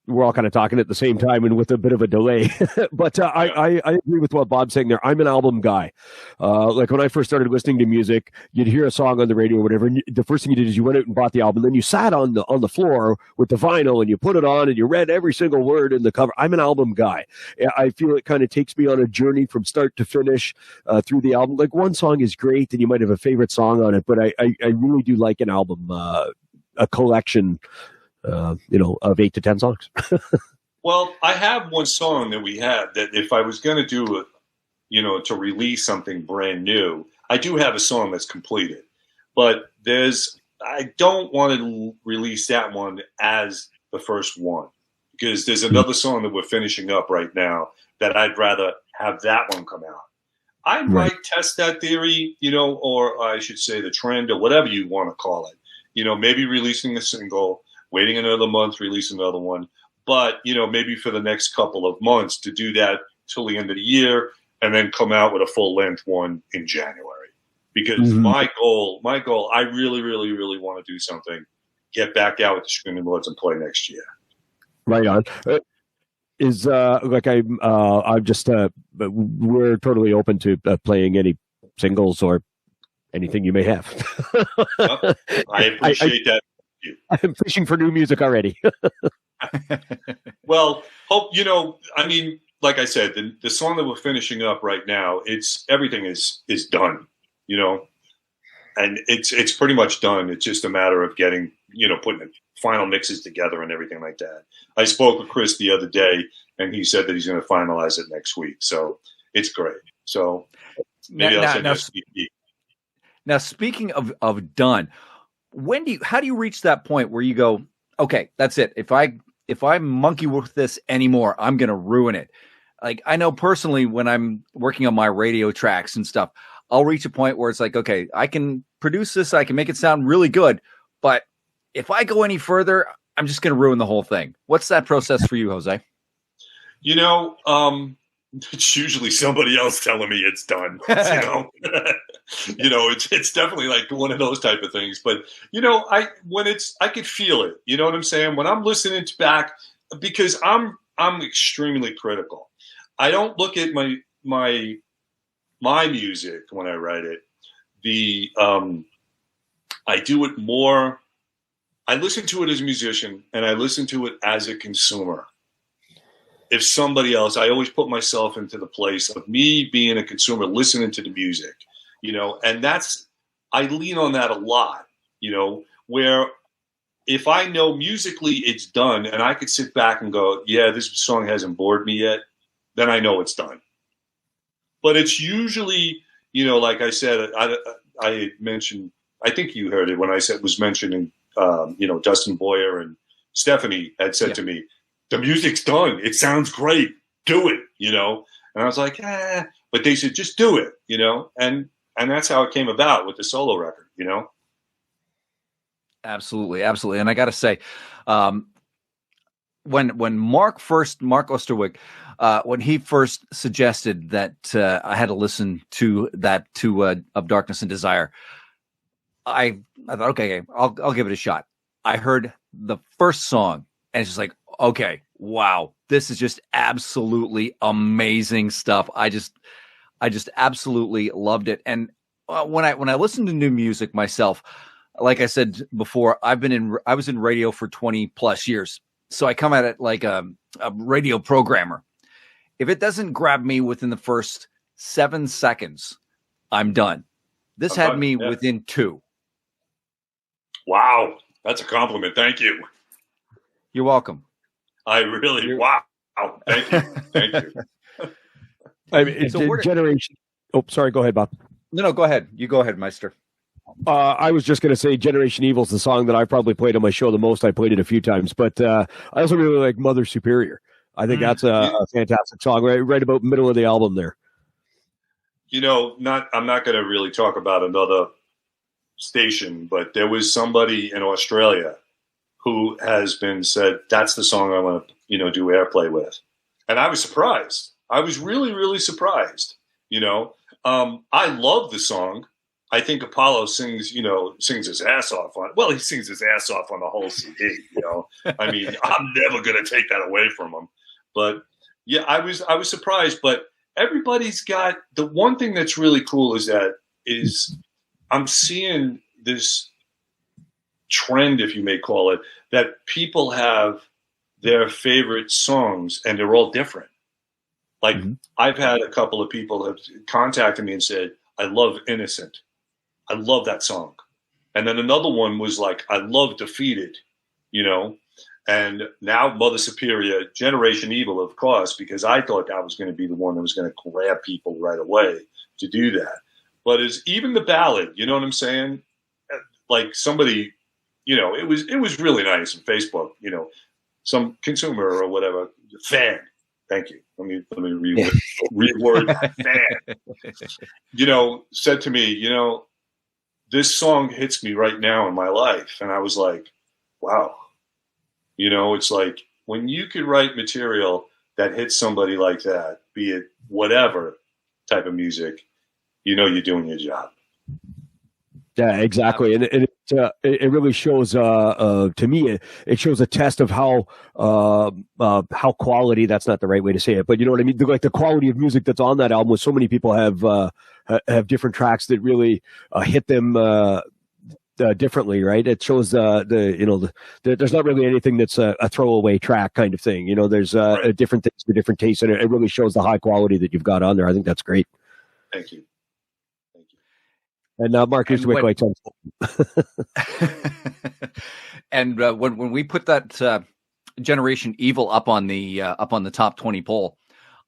We're all kind of talking at the same time and with a bit of a delay. But I agree with what Bob's saying there. I'm an album guy. When I first started listening to music, you'd hear a song on the radio or whatever, and the first thing you did is you went out and bought the album. Then you sat on the floor with the vinyl and you put it on and you read every single word in the cover. I'm an album guy. I feel it kind of takes me on a journey from start to finish through the album. One song is great and you might have a favorite song on it, but I really do like an album, a collection. Of 8 to 10 songs. Well, I have one song that we have that if I was going to do it, to release something brand new, I do have a song that's completed, but I don't want to release that one as the first one because there's another song that we're finishing up right now that I'd rather have that one come out. I might test that theory, or I should say the trend or whatever you want to call it, maybe releasing a single, waiting another month, release another one. But, maybe for the next couple of months to do that till the end of the year, and then come out with a full length one in January. Because my goal, I really, really, really want to do something, get back out with the Screaming Lords and play next year. Right on. I'm just we're totally open to playing any singles or anything you may have. I appreciate that. I'm fishing for new music already. Well, I mean, like I said, the song that we're finishing up right now, everything is done, and it's pretty much done. It's just a matter of getting, putting the final mixes together and everything like that. I spoke with Chris the other day, and he said that he's going to finalize it next week. So it's great. So maybe I'll send you a CD. Now, speaking of done, how do you reach that point where you go, okay, that's it. If I monkey with this anymore, I'm going to ruin it. Like, I know personally when I'm working on my radio tracks and stuff, I'll reach a point where it's like, okay, I can produce this, I can make it sound really good, but if I go any further, I'm just going to ruin the whole thing. What's that process for you, Jose? It's usually somebody else telling me it's done. It's definitely like one of those type of things. But I could feel it. You know what I'm saying? When I'm listening to back, because I'm extremely critical. I don't look at my music when I write it. I do it more. I listen to it as a musician, and I listen to it as a consumer. If somebody else, I always put myself into the place of me being a consumer, listening to the music, and I lean on that a lot, where if I know musically it's done and I could sit back and go, yeah, this song hasn't bored me yet, then I know it's done. But it's usually, like I said, I mentioned, I think you heard it when I was mentioning, Dustin Boyer and Stephanie had said to me, the music's done. It sounds great. Do it, And I was like, but they said, just do it, and that's how it came about with the solo record, Absolutely. Absolutely. And I got to say, when Mark Osterwick, when he first suggested that I had to listen to that Of Darkness and Desire, I thought, okay, I'll give it a shot. I heard the first song and it's just like, okay, wow, this is just absolutely amazing stuff. I just absolutely loved it. And when I listen to new music myself, like I said before, I was in radio for 20 plus years. So I come at it like a radio programmer. If it doesn't grab me within the first 7 seconds, I'm done. This had me within 2. Wow. That's a compliment. Thank you. You're welcome. Wow. Thank you. Thank you. I mean, it's generation. Oh, sorry. Go ahead, Bob. No, go ahead. You go ahead, Meister. I was just going to say Generation Evil is the song that I probably played on my show the most. I played it a few times, but I also really like Mother Superior. I think that's a fantastic song, right about middle of the album there. I'm not going to really talk about another station, but there was somebody in Australia who has been said, that's the song I want to, do airplay with. And I was surprised. I was really, really surprised. I love the song. I think Apollo sings his ass off on. Well, he sings his ass off on the whole CD. I mean, I'm never going to take that away from him. But yeah, I was surprised. But everybody's got the one thing that's really cool is I'm seeing this trend, if you may call it, that people have their favorite songs and they're all different. Like I've had a couple of people have contacted me and said, I love Innocent. I love that song. And then another one was like, I love Defeated, and now Mother Superior, Generation Evil, of course, because I thought that was going to be the one that was going to grab people right away to do that. But it's even the ballad, you know what I'm saying? Like somebody, it was really nice on Facebook, some consumer or whatever, fan. Thank you. Let me reword that. Fan. Said to me, this song hits me right now in my life. And I was like, wow. It's like when you could write material that hits somebody like that, be it whatever type of music, you know you're doing your job. Yeah, exactly, and it really shows. To me, it shows a test of how quality. That's not the right way to say it, but you know what I mean. Like the quality of music that's on that album, with so many people have different tracks that really hit them differently, right? It shows there's not really anything that's a throwaway track kind of thing. You know, there's Right. different things for different tastes, and it really shows the high quality that you've got on there. I think that's great. Thank you. And Mark used to make like And when we put that Generation Evil up on the top 20 poll,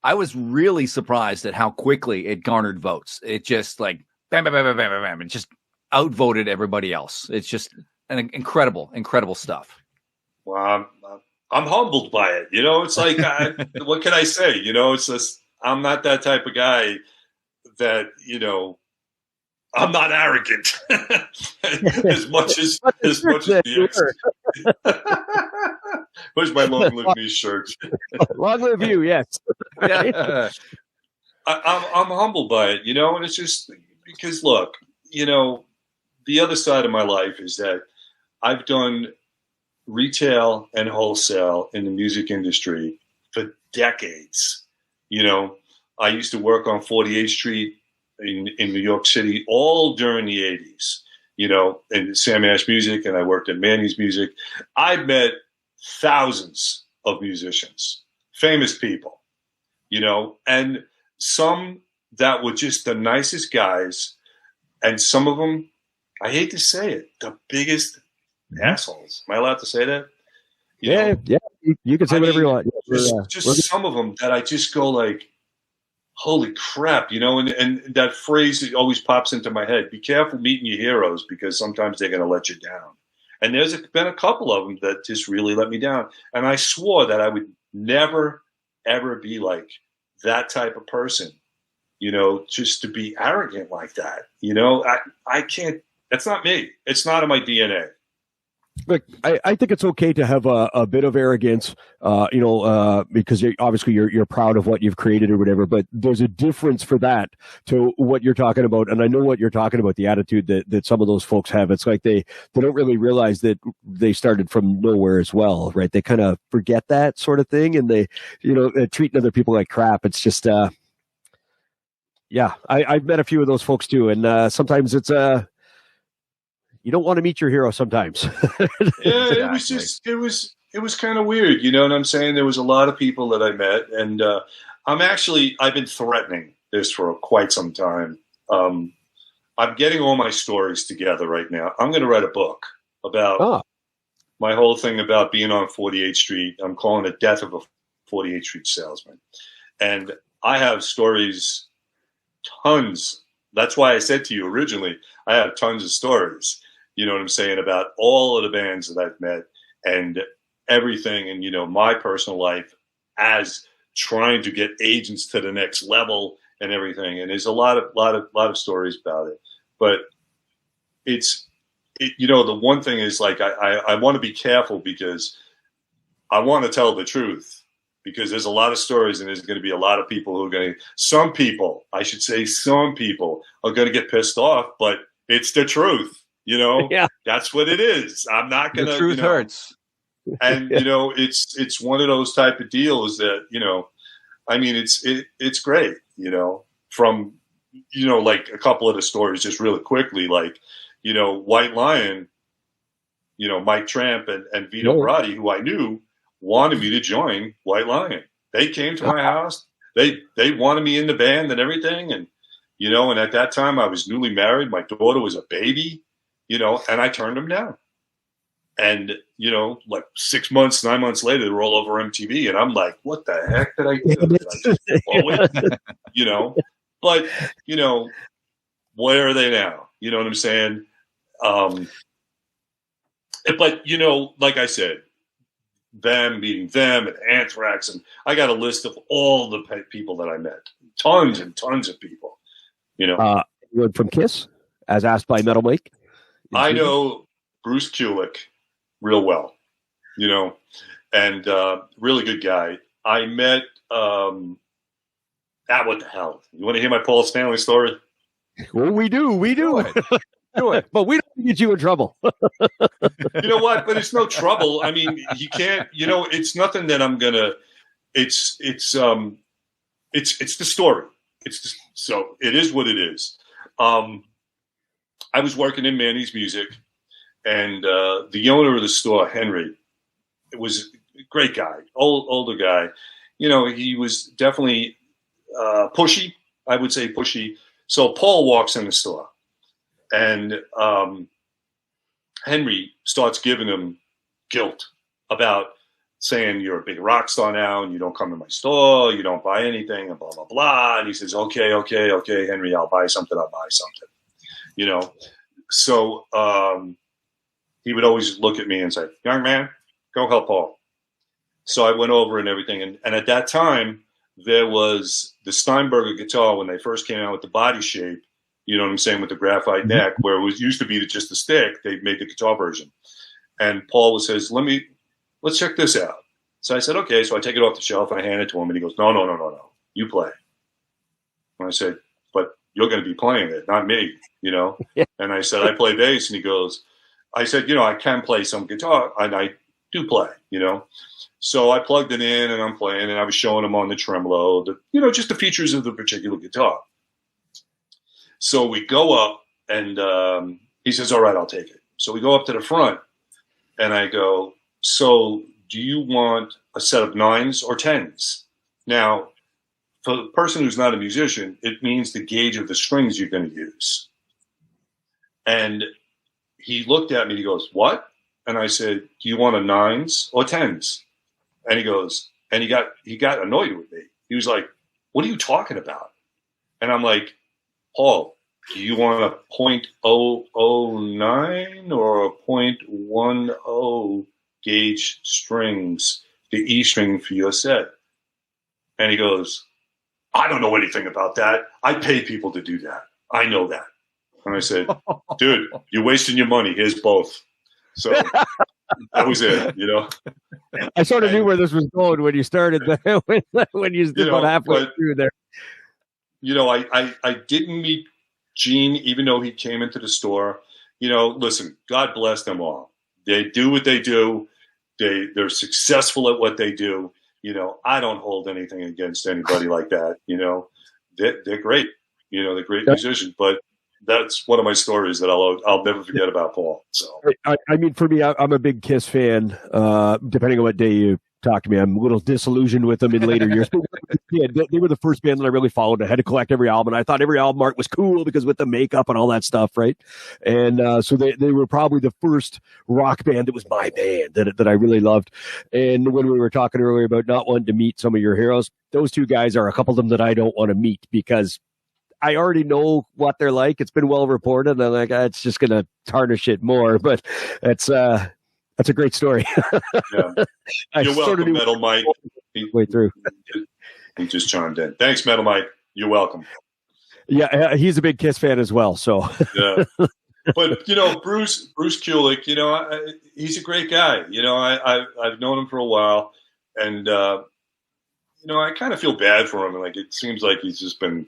I was really surprised at how quickly it garnered votes. It just like bam, bam, bam, bam, bam, bam. It just outvoted everybody else. It's just an incredible stuff. Well, I'm humbled by it. You know, it's like, what can I say? You know, it's just, I'm not that type of guy that, you know, I'm not arrogant as much as the Where's my long live me shirt? Long live you, yes. Yeah. I'm humbled by it, you know, and it's just because, look, you know, the other side of my life is that I've done retail and wholesale in the music industry for decades. You know, I used to work on 48th Street in New York City all during the 80s, you know, in Sam Ash Music, and I worked at Manny's Music. I've met thousands of musicians, famous people, you know, and some that were just the nicest guys, and some of them, I hate to say it, the biggest assholes. Am I allowed to say that? You know? You can say whatever you want. Just some of them that I just go like, holy crap, you know, and that phrase that always pops into my head, be careful meeting your heroes because sometimes they're going to let you down. And there's been a couple of them that just really let me down. And I swore that I would never, ever be like that type of person, you know, just to be arrogant like that. You know, I can't, that's not me. It's not in my DNA. Look, I think it's okay to have a bit of arrogance, because obviously you're proud of what you've created or whatever, but there's a difference for that to what you're talking about. And I know what you're talking about, the attitude that some of those folks have. It's like they don't really realize that they started from nowhere as well, right? They kind of forget that sort of thing, and they, you know, treating other people like crap. It's just, I've met a few of those folks too. And sometimes it's you don't want to meet your hero sometimes. Yeah, it was just, it was kind of weird. You know what I'm saying? There was a lot of people that I met, and I've been threatening this for quite some time. I'm getting all my stories together right now. I'm going to write a book about my whole thing about being on 48th Street. I'm calling it Death of a 48th Street Salesman. And I have stories, tons. That's why I said to you originally, I have tons of stories. You know what I'm saying, about all of the bands that I've met and everything, and, you know, my personal life as trying to get agents to the next level and everything. And there's a lot of stories about it. But you know, the one thing is, like, I want to be careful because I want to tell the truth, because there's a lot of stories, and there's going to be a lot of people who are going to, some people are going to get pissed off, but it's the truth. You know, Yeah. That's what it is. I'm not going to. The truth hurts. And, you know, it's one of those type of deals that, you know, I mean, it's great, you know, from, you know, like a couple of the stories just really quickly, like, you know, White Lion, you know, Mike Tramp and Vito Bratti, who I knew, wanted me to join White Lion. They came to my house. They wanted me in the band and everything. And, you know, and at that time I was newly married. My daughter was a baby. You know, and I turned them down. And, you know, like 6 months, 9 months later, they were all over MTV. And I'm like, what the heck did I do? Did I just blow it? You know, but, you know, where are they now? You know what I'm saying? But, you know, like I said, them meeting them and Anthrax. And I got a list of all the people that I met. Tons and tons of people, you know. Word from Kiss, as asked by Metal Mike. I know Bruce Kulick real well, you know, and really good guy. I met, what the hell? You want to hear my Paul Stanley story? Well, we do. Do it. But we don't get you in trouble. You know what? But it's no trouble. I mean, you can't, it's nothing that I'm going to, it's the story. So it is what it is. I was working in Manny's Music, and the owner of the store, Henry, was a great guy, older guy. He was definitely pushy. I would say pushy. So Paul walks in the store, and Henry starts giving him guilt about saying you're a big rock star now and you don't come to my store, you don't buy anything, and blah, blah, blah. And he says, okay, Henry, I'll buy something. So he would always look at me and say, young man, go help Paul. So I went over and everything. And at that time, there was the Steinberger guitar when they first came out with the body shape, you know what I'm saying, with the graphite neck, where it was used to be just a stick. They made the guitar version. And Paul says, let's check this out. So I said, okay. So I take it off the shelf and I hand it to him. And he goes, no. You play. And I said, but you're going to be playing it, not me, Yeah. And I said, I play bass. And he goes, I said, I can play some guitar. And I do play, So I plugged it in and I'm playing, and I was showing him on the tremolo, just the features of the particular guitar. So we go up, and he says, all right, I'll take it. So we go up to the front, and I go, so do you want a set of 9s or 10s? Now, for the person who's not a musician, it means the gauge of the strings you're going to use. And he looked at me, he goes, what? And I said, do you want a 9s or 10s? And he goes, and he got annoyed with me. He was like, what are you talking about? And I'm like, Paul, do you want a .009 or a .10 gauge strings, the E string for your set? And he goes, I don't know anything about that. I pay people to do that. I know that. And I said, dude, you're wasting your money. Here's both. So that was it, I sort of knew where this was going when you started, when you stood about halfway through there. I didn't meet Gene, even though he came into the store. Listen, God bless them all. They do what they do. They're successful at what they do. I don't hold anything against anybody like that. They're great. They're great musicians, but that's one of my stories that I'll never forget about Paul. So, I mean, for me, I'm a big Kiss fan. Depending on what day you talk to me, I'm a little disillusioned with them in later years. Yeah, they were the first band that I really followed. I had to collect every album, and I thought every album art was cool because with the makeup and all that stuff, right? And so they were probably the first rock band that was my band that I really loved. And when we were talking earlier about not wanting to meet some of your heroes, those two guys are a couple of them that I don't want to meet because I already know what they're like. It's been well reported, and I'm like, it's just going to tarnish it more. But that's a great story. Yeah. You're welcome, Metal Mike. Way through. He just chimed in. Thanks, Metal Mike. You're welcome. Yeah, he's a big Kiss fan as well. So yeah, but Bruce Kulick, he's a great guy. I've known him for a while, and I kind of feel bad for him. Like it seems like he's just been,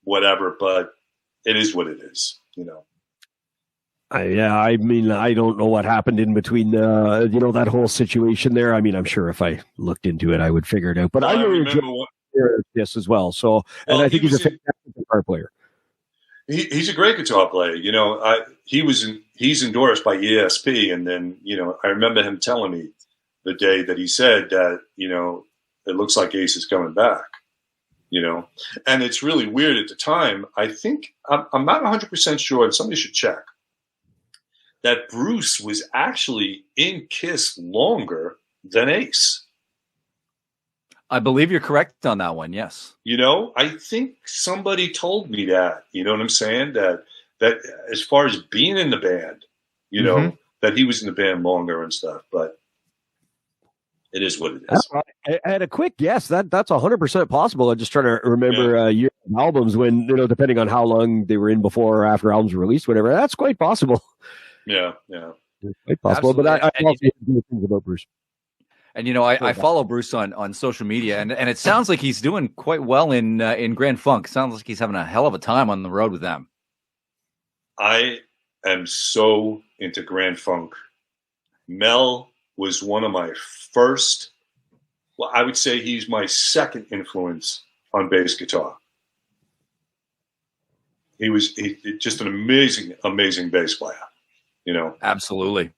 whatever. But it is what it is. I mean, I don't know what happened in between, that whole situation there. I mean, I'm sure if I looked into it, I would figure it out. But I really enjoy this as well. So, and I think he's a fantastic guitar player. He's a great guitar player. He's endorsed by ESP, and then I remember him telling me the day that he said that it looks like Ace is coming back. And it's really weird at the time. I think I'm not 100% sure, and somebody should check, that Bruce was actually in Kiss longer than Ace. I believe you're correct on that one, yes. I think somebody told me that, you know what I'm saying? That as far as being in the band, that he was in the band longer and stuff, but it is what it is. I had a quick guess. That's 100% possible. I'm just trying to remember years of albums when, depending on how long they were in before or after albums were released, whatever. That's quite possible. Yeah. Quite possible. Absolutely. But I also hear good things about Bruce. And I follow Bruce on social media, and it sounds like he's doing quite well in Grand Funk. Sounds like he's having a hell of a time on the road with them. I am so into Grand Funk. Mel was one of my first. Well, I would say he's my second influence on bass guitar. He's just an amazing, amazing bass player. Absolutely.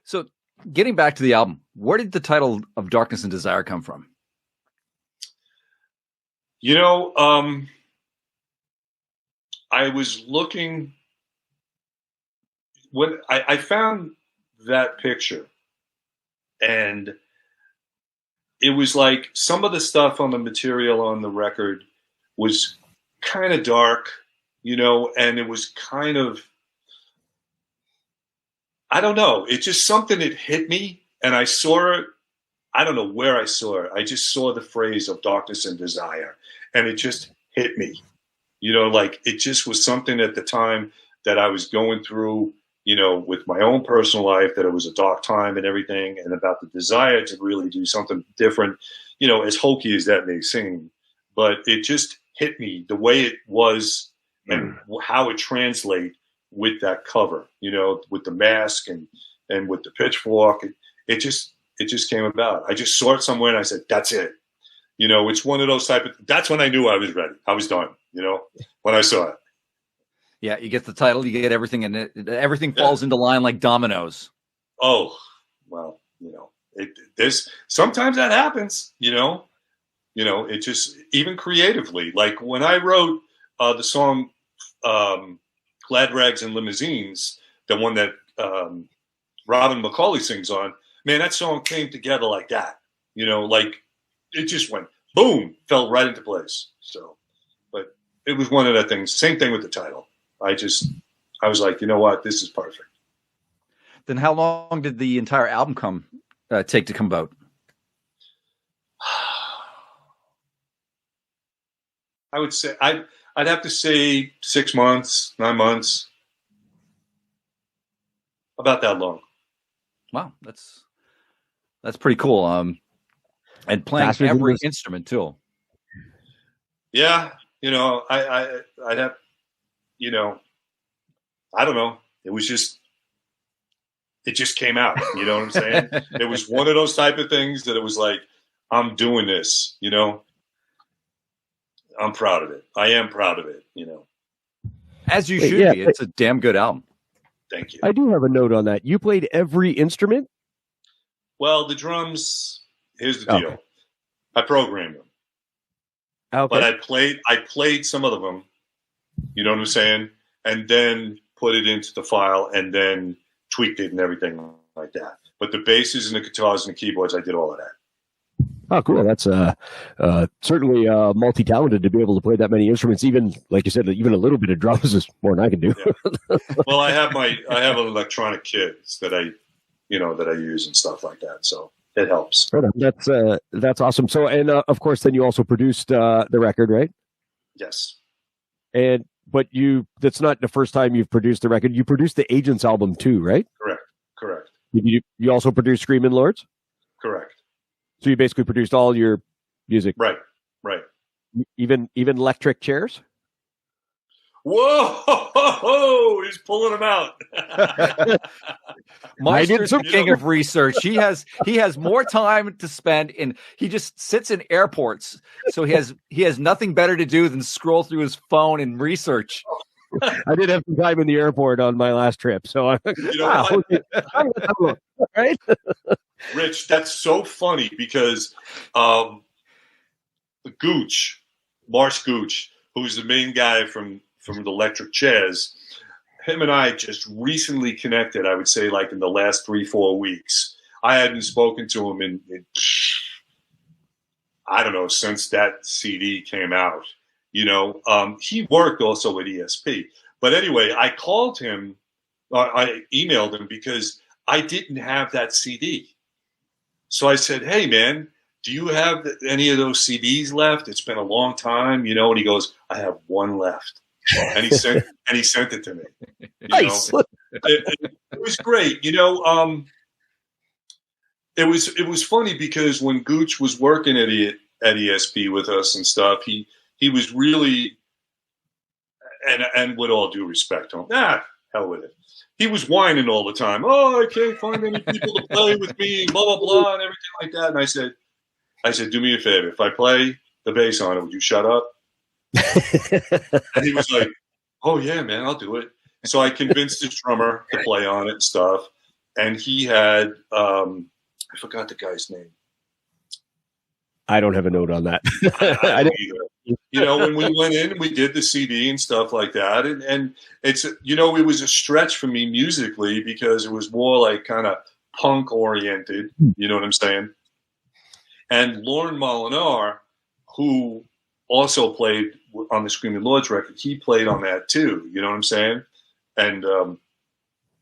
So getting back to the album, where did the title of Darkness and Desire come from? I was looking when I found that picture, and it was like some of the stuff on the material on the record was kind of dark, and it was kind of, I don't know. It's just something that hit me, and I saw it. I don't know where I saw it. I just saw the phrase of darkness and desire, and it just hit me. Like it just was something at the time that I was going through, with my own personal life, that it was a dark time and everything, and about the desire to really do something different, as hokey as that may seem. But it just hit me the way it was and how it translates with that cover, with the mask and with the pitchfork. It just came about. I just saw it somewhere and I said, that's it. It's one of those that's when I knew I was ready. I was done, when I saw it. Yeah, you get the title, you get everything, and everything falls into line like dominoes. Oh, well, sometimes that happens, it just, even creatively, like when I wrote the song Glad Rags and Limousines, the one that Robin McCauley sings on, man, that song came together like that, like it just went boom, fell right into place. So, but it was one of the things. Same thing with the title. I was like, you know what, this is perfect. Then how long did the entire album take to come about? I would say I'd have to say 6 months, 9 months, about that long. Wow, that's pretty cool. And playing every instrument too. Yeah, I'd have, I don't know. It just came out. You know what I'm saying? It was one of those type of things that it was like, I'm doing this. I'm proud of it. I am proud of it. As you should be. It's a damn good album. Thank you. I do have a note on that. You played every instrument? Well, the drums. Here's the deal. Okay. I programmed them. Okay. But I played some of them, you know what I'm saying? And then put it into the file and then tweaked it and everything like that. But the basses and the guitars and the keyboards, I did all of that. Oh, cool. That's certainly multi-talented to be able to play that many instruments. Even, like you said, even a little bit of drums is more than I can do. Yeah. Well, I have an electronic kit that I use and stuff like that. So it helps. That's awesome. So, and of course, then you also produced the record, right? Yes. But that's not the first time you've produced the record. You produced the Agents album too, right? Correct. You also produced Screamin' Lords? Correct. So you basically produced all your music. Right. Even electric chairs? Whoa! He's pulling them out. Meister's the king of research. He has more time to spend he just sits in airports. So he has nothing better to do than scroll through his phone and research. I did have some time in the airport on my last trip, so right? Rich, that's so funny because Marsh Gooch, who's the main guy from the electric chairs, him and I just recently connected, I would say like in the last 3-4 weeks. I hadn't spoken to him in I don't know, since that CD came out. He worked also at ESP. But anyway, I called him, I emailed him because I didn't have that CD. So I said, hey, man, do you have any of those CDs left? It's been a long time, and he goes, I have one left. and he sent it to me. Nice. It was great. It was funny because when Gooch was working at ESP with us and stuff, he was really, and with all due respect to him, hell with it. He was whining all the time. Oh, I can't find any people to play with me, blah blah blah, and everything like that. And I said, do me a favor. If I play the bass on it, would you shut up? And he was like, oh yeah, man, I'll do it. So I convinced his drummer to play on it and stuff. And he had, I forgot the guy's name. I don't have a note on that. I don't either. When we went in, we did the CD and stuff like that. And it's, it was a stretch for me musically because it was more like kind of punk oriented. You know what I'm saying? And Lauren Molinar, who also played on the Screaming Lords record, he played on that too. You know what I'm saying? And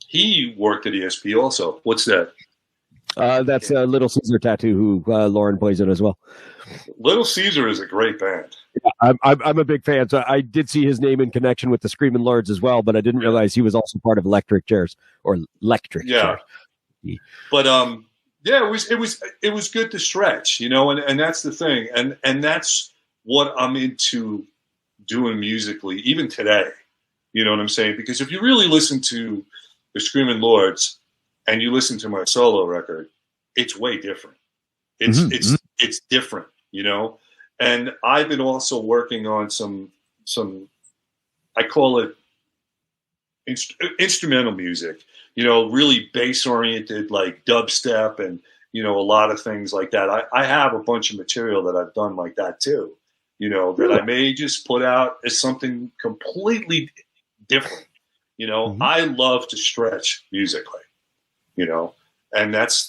he worked at ESP also. What's that? That's Little Caesar Tattoo, who Lauren plays in as well. Little Caesar is a great band. Yeah, I'm a big fan. So I did see his name in connection with the Screaming Lords as well, but I didn't realize he was also part of Electric Chairs or Electric Chairs. But it was good to stretch, and that's the thing, and that's what I'm into doing musically, even today. You know what I'm saying? Because if you really listen to the Screaming Lords and you listen to my solo record, it's way different. It's different, And I've been also working on some I call it instrumental music, really bass oriented, like dubstep and, a lot of things like that. I have a bunch of material that I've done like that too, that I may just put out as something completely different. I love to stretch musically, and that's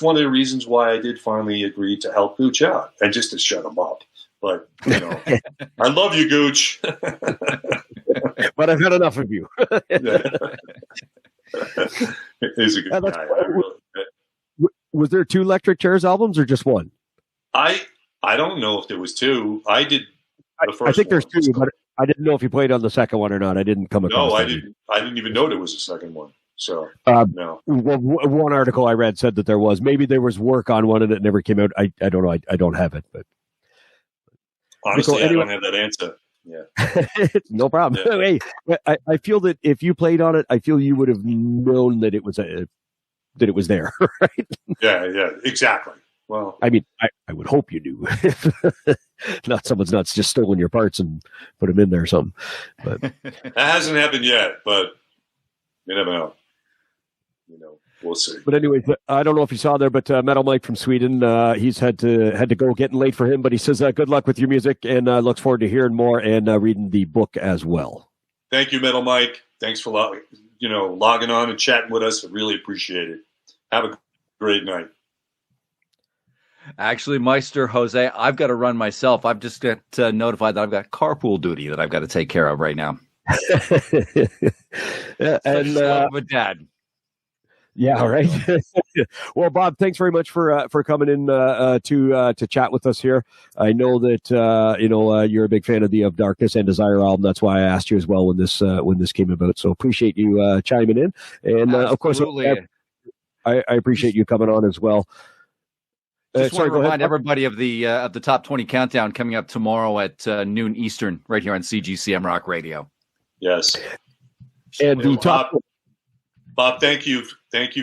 one of the reasons why I did finally agree to help Gooch out and just to shut him up. But, I love you, Gooch. But I've had enough of you. He's a good guy. Was there 2 Electric Chairs albums or just one? I don't know if there was 2. I did the first one. I think there's 2, but I didn't know if you played on the second one or not. I didn't come across. No, I didn't even know there was a second one. So no. Well, one article I read said that there was. Maybe there was work on one and it never came out. I don't know. I don't have it, but honestly, I don't have that answer. Yeah, no problem. Yeah. Hey, I feel that if you played on it, I feel you would have known that it was there, right? Yeah, exactly. Well, I mean, I would hope you do. Someone's not just stolen your parts and put them in there or something. But that hasn't happened yet, but you never know. We'll see. But anyway, I don't know if you saw there, but Metal Mike from Sweden, he's had to go, getting late for him, but he says good luck with your music and looks forward to hearing more and reading the book as well. Thank you, Metal Mike. Thanks for logging on and chatting with us. I really appreciate it. Have a great night. Actually, Meister, Jose, I've got to run myself. I've just got notified that I've got carpool duty that I've got to take care of right now. Yeah, and with Dad. Yeah, right. Well, Bob, thanks very much for coming in to chat with us here. I know that you're a big fan of the Of Darkness and Desire album. That's why I asked you as well when this came about. So appreciate you chiming in, and of course, I appreciate you coming on as well. Just want to remind everybody of the top 20 countdown coming up tomorrow at noon Eastern, right here on CGCM Rock Radio. Yes, and the top. Bob, thank you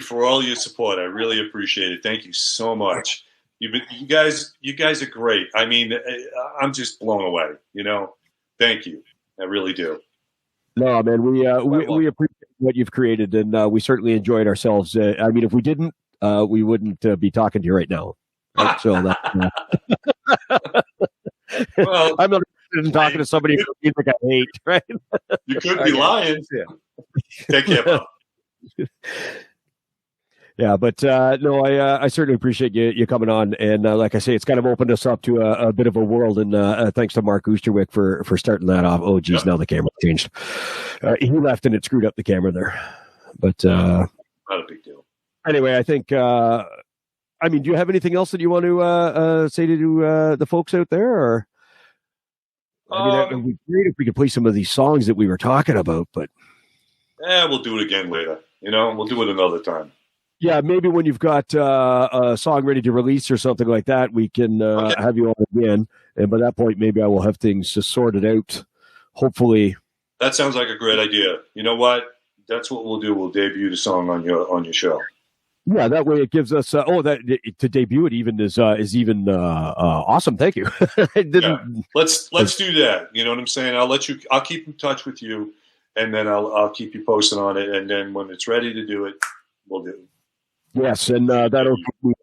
for all your support. I really appreciate it. Thank you so much. You guys are great. I mean, I'm just blown away. Thank you. I really do. No, man, we appreciate what you've created, and we certainly enjoyed ourselves. I mean, if we didn't, we wouldn't be talking to you right now. Right? So well, I'm not interested in talking to somebody who music I hate. Right? You could be lying. Yeah. Take care, Bob. Yeah, but no, I certainly appreciate you coming on, and like I say, it's kind of opened us up to a bit of a world, and thanks to Mark Oosterwick for starting that off. Oh, geez, Now the camera changed. He left, and it screwed up the camera there, but not a big deal. Anyway, I think. I mean, do you have anything else that you want to say to the folks out there, or? I mean, it would be great if we could play some of these songs that we were talking about, but we'll do it again later. We'll do it another time. yeah, maybe when you've got a song ready to release or something like that, we can have you on again. And by that point, maybe I will have things just sorted out. Hopefully, that sounds like a great idea. You know what? That's what we'll do. We'll debut the song on your show. Yeah, that way it gives us. To debut it even is even awesome. Thank you. Let's do that. You know what I'm saying? I'll keep in touch with you, and then I'll keep you posted on it. And then when it's ready to do it, we'll do it. Yes, and that'll give me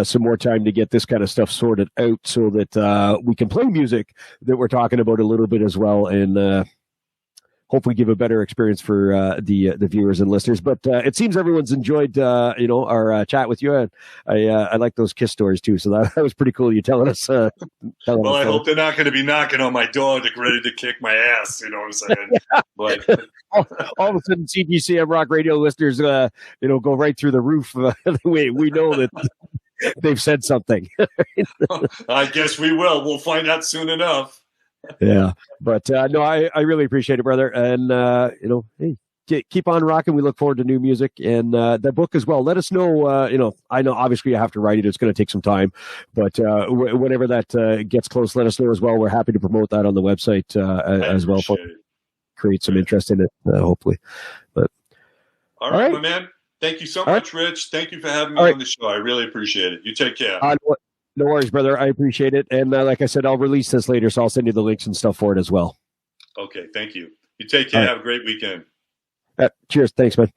some more time to get this kind of stuff sorted out, so that we can play music that we're talking about a little bit as well, and hopefully give a better experience for the viewers and listeners. But it seems everyone's enjoyed our chat with you. And I like those Kiss stories too. So that was pretty cool. You telling us. I hope they're not going to be knocking on my door ready to kick my ass. You know what I'm saying? But all of a sudden, CGCM Rock Radio listeners, go right through the roof. We know that they've said something. I guess we will. We'll find out soon enough. Yeah, but no, I really appreciate it, brother, and hey, keep on rocking. We look forward to new music and the book as well. Let us know. I know obviously you have to write it; it's going to take some time, but whenever that gets close, let us know as well. We're happy to promote that on the website as well. Create some interest in it, hopefully. But all right, my man. Thank you so much, Rich. Thank you for having me on the show. I really appreciate it. You take care. No worries, brother. I appreciate it. And like I said, I'll release this later, so I'll send you the links and stuff for it as well. Okay, thank you. You take care. Have a great weekend. Cheers. Thanks, man.